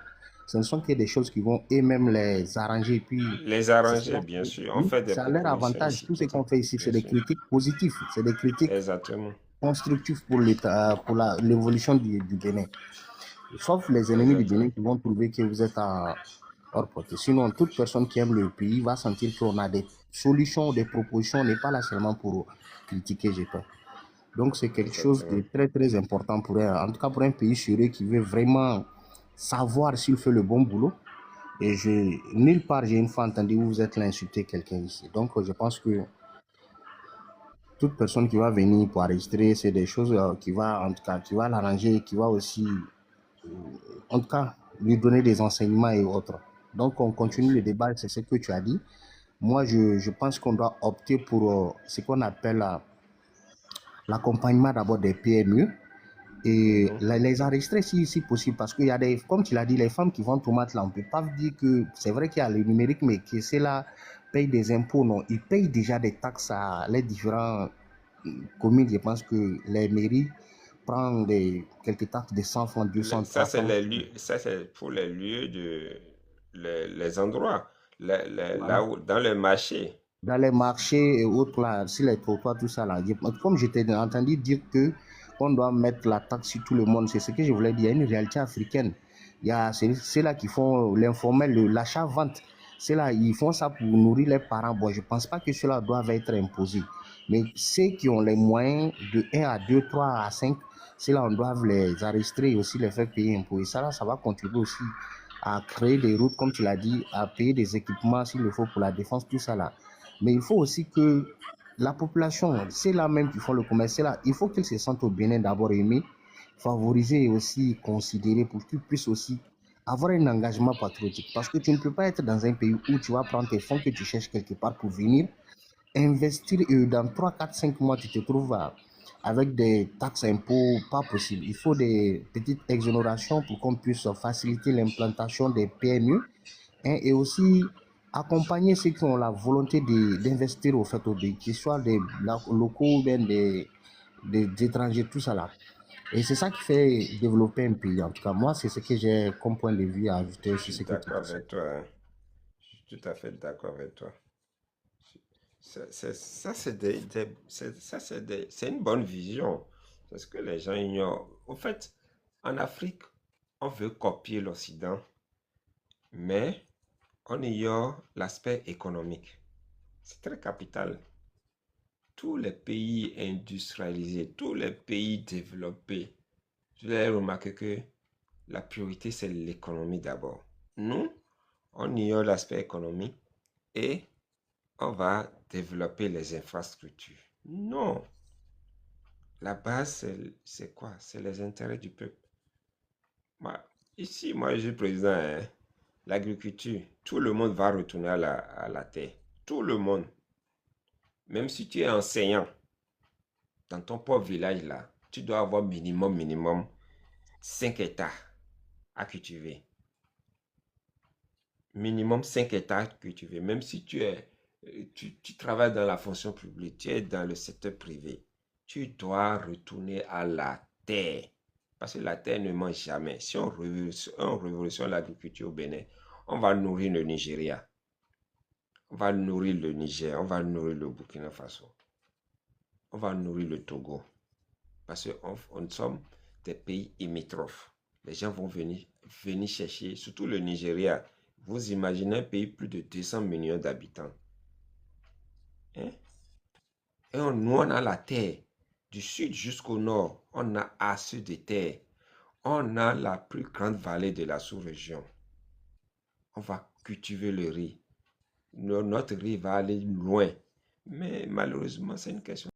ce ne sont que des choses qui vont eux-mêmes les arranger. Puis, Les arranger, bien sûr. On fait des c'est à leur propositions avantage. ici, Tout ce tout qu'on fait ici, c'est des critiques positives. C'est des critiques exactement. constructives pour l'État, pour l'évolution du Bénin. Sauf les ennemis du Bénin qui vont trouver que vous êtes hors portée. Sinon, toute personne qui aime le pays va sentir qu'on a des solutions, des propositions. On n'est pas là seulement pour critiquer, j'ai peur. Donc, c'est quelque chose de très, très important pour en tout cas pour un pays sérieux qui veut vraiment savoir s'il fait le bon boulot. Et nulle part, j'ai une fois entendu où vous êtes là insulter quelqu'un ici. Donc, je pense que toute personne qui va venir pour enregistrer, c'est des choses qui va l'arranger, qui va aussi, en tout cas, lui donner des enseignements et autres. Donc, on continue le débat, c'est ce que tu as dit. Moi, je pense qu'on doit opter pour ce qu'on appelle l'accompagnement d'abord des PME et les enregistrer si possible, parce qu'il y a des, comme tu l'as dit, les femmes qui vont tomates là, on ne peut pas dire que c'est vrai qu'il y a le numérique, mais que ceux-là payent des impôts, non, ils payent déjà des taxes à les différents communes. Je pense que les mairies prennent quelques taxes de 100 francs, 200, Ça, 300. ça, c'est pour les lieux les endroits, Voilà. là où, dans le marché. Dans les marchés et autres, là, sur les trottoirs, tout ça, là. Comme je t'ai entendu dire qu'on doit mettre la taxe sur tout le monde, c'est ce que je voulais dire. Il y a une réalité africaine. C'est là qui font l'informel, l'achat-vente. C'est là, ils font ça pour nourrir les parents. Bon, je ne pense pas que cela doit être imposé. Mais ceux qui ont les moyens de 1 à 2, 3 à 5, ceux-là, on doit les enregistrer et aussi les faire payer impôts. Et ça, là, ça va contribuer aussi à créer des routes, comme tu l'as dit, à payer des équipements s'il le faut pour la défense, tout ça là. Mais il faut aussi que la population, c'est là même qui font le commerce, là, il faut qu'ils se sentent au Bénin d'abord aimés, favorisés et aussi considérés pour qu'ils puissent aussi avoir un engagement patriotique. Parce que tu ne peux pas être dans un pays où tu vas prendre tes fonds que tu cherches quelque part pour venir investir et dans 3, 4, 5 mois, tu te trouves avec des taxes impôts, pas possible. Il faut des petites exonérations pour qu'on puisse faciliter l'implantation des PME et aussi accompagner ceux qui ont la volonté d'investir au fait au pays, qu'ils soient des locaux ou bien des étrangers, tout ça là. Et c'est ça qui fait développer un pays. En tout cas, moi, c'est ce que j'ai comme point de vue à ajouter sur ce que tu as dit. D'accord avec toi. Hein. Je suis tout à fait d'accord avec toi. C'est une bonne vision. C'est ce que les gens ignorent. En fait, en Afrique, on veut copier l'Occident, mais on ignore l'aspect économique. C'est très capital. Tous les pays industrialisés, tous les pays développés, je l'ai remarqué que la priorité, c'est l'économie d'abord. Nous, on ignore l'aspect économique et on va développer les infrastructures. Non. La base, c'est quoi? C'est les intérêts du peuple. Ici, moi, je suis président, hein, l'agriculture. Tout le monde va retourner à la terre. Tout le monde. Même si tu es enseignant, dans ton pauvre village, là, tu dois avoir minimum 5 hectares à cultiver. Minimum 5 hectares à cultiver. Même si tu travailles dans la fonction publique, tu es dans le secteur privé, tu dois retourner à la terre. Parce que la terre ne mange jamais. Si on révolutionne l'agriculture au Bénin, on va nourrir le Nigeria. On va nourrir le Niger. On va nourrir le Burkina Faso. On va nourrir le Togo. Parce que nous sommes des pays limitrophes. Les gens vont venir chercher, surtout le Nigeria. Vous imaginez un pays plus de 200 millions d'habitants. Hein? Et nous, on a la terre. Du sud jusqu'au nord, on a assez de terre. On a la plus grande vallée de la sous-région. On va cultiver le riz. Notre riz va aller loin. Mais malheureusement, c'est une question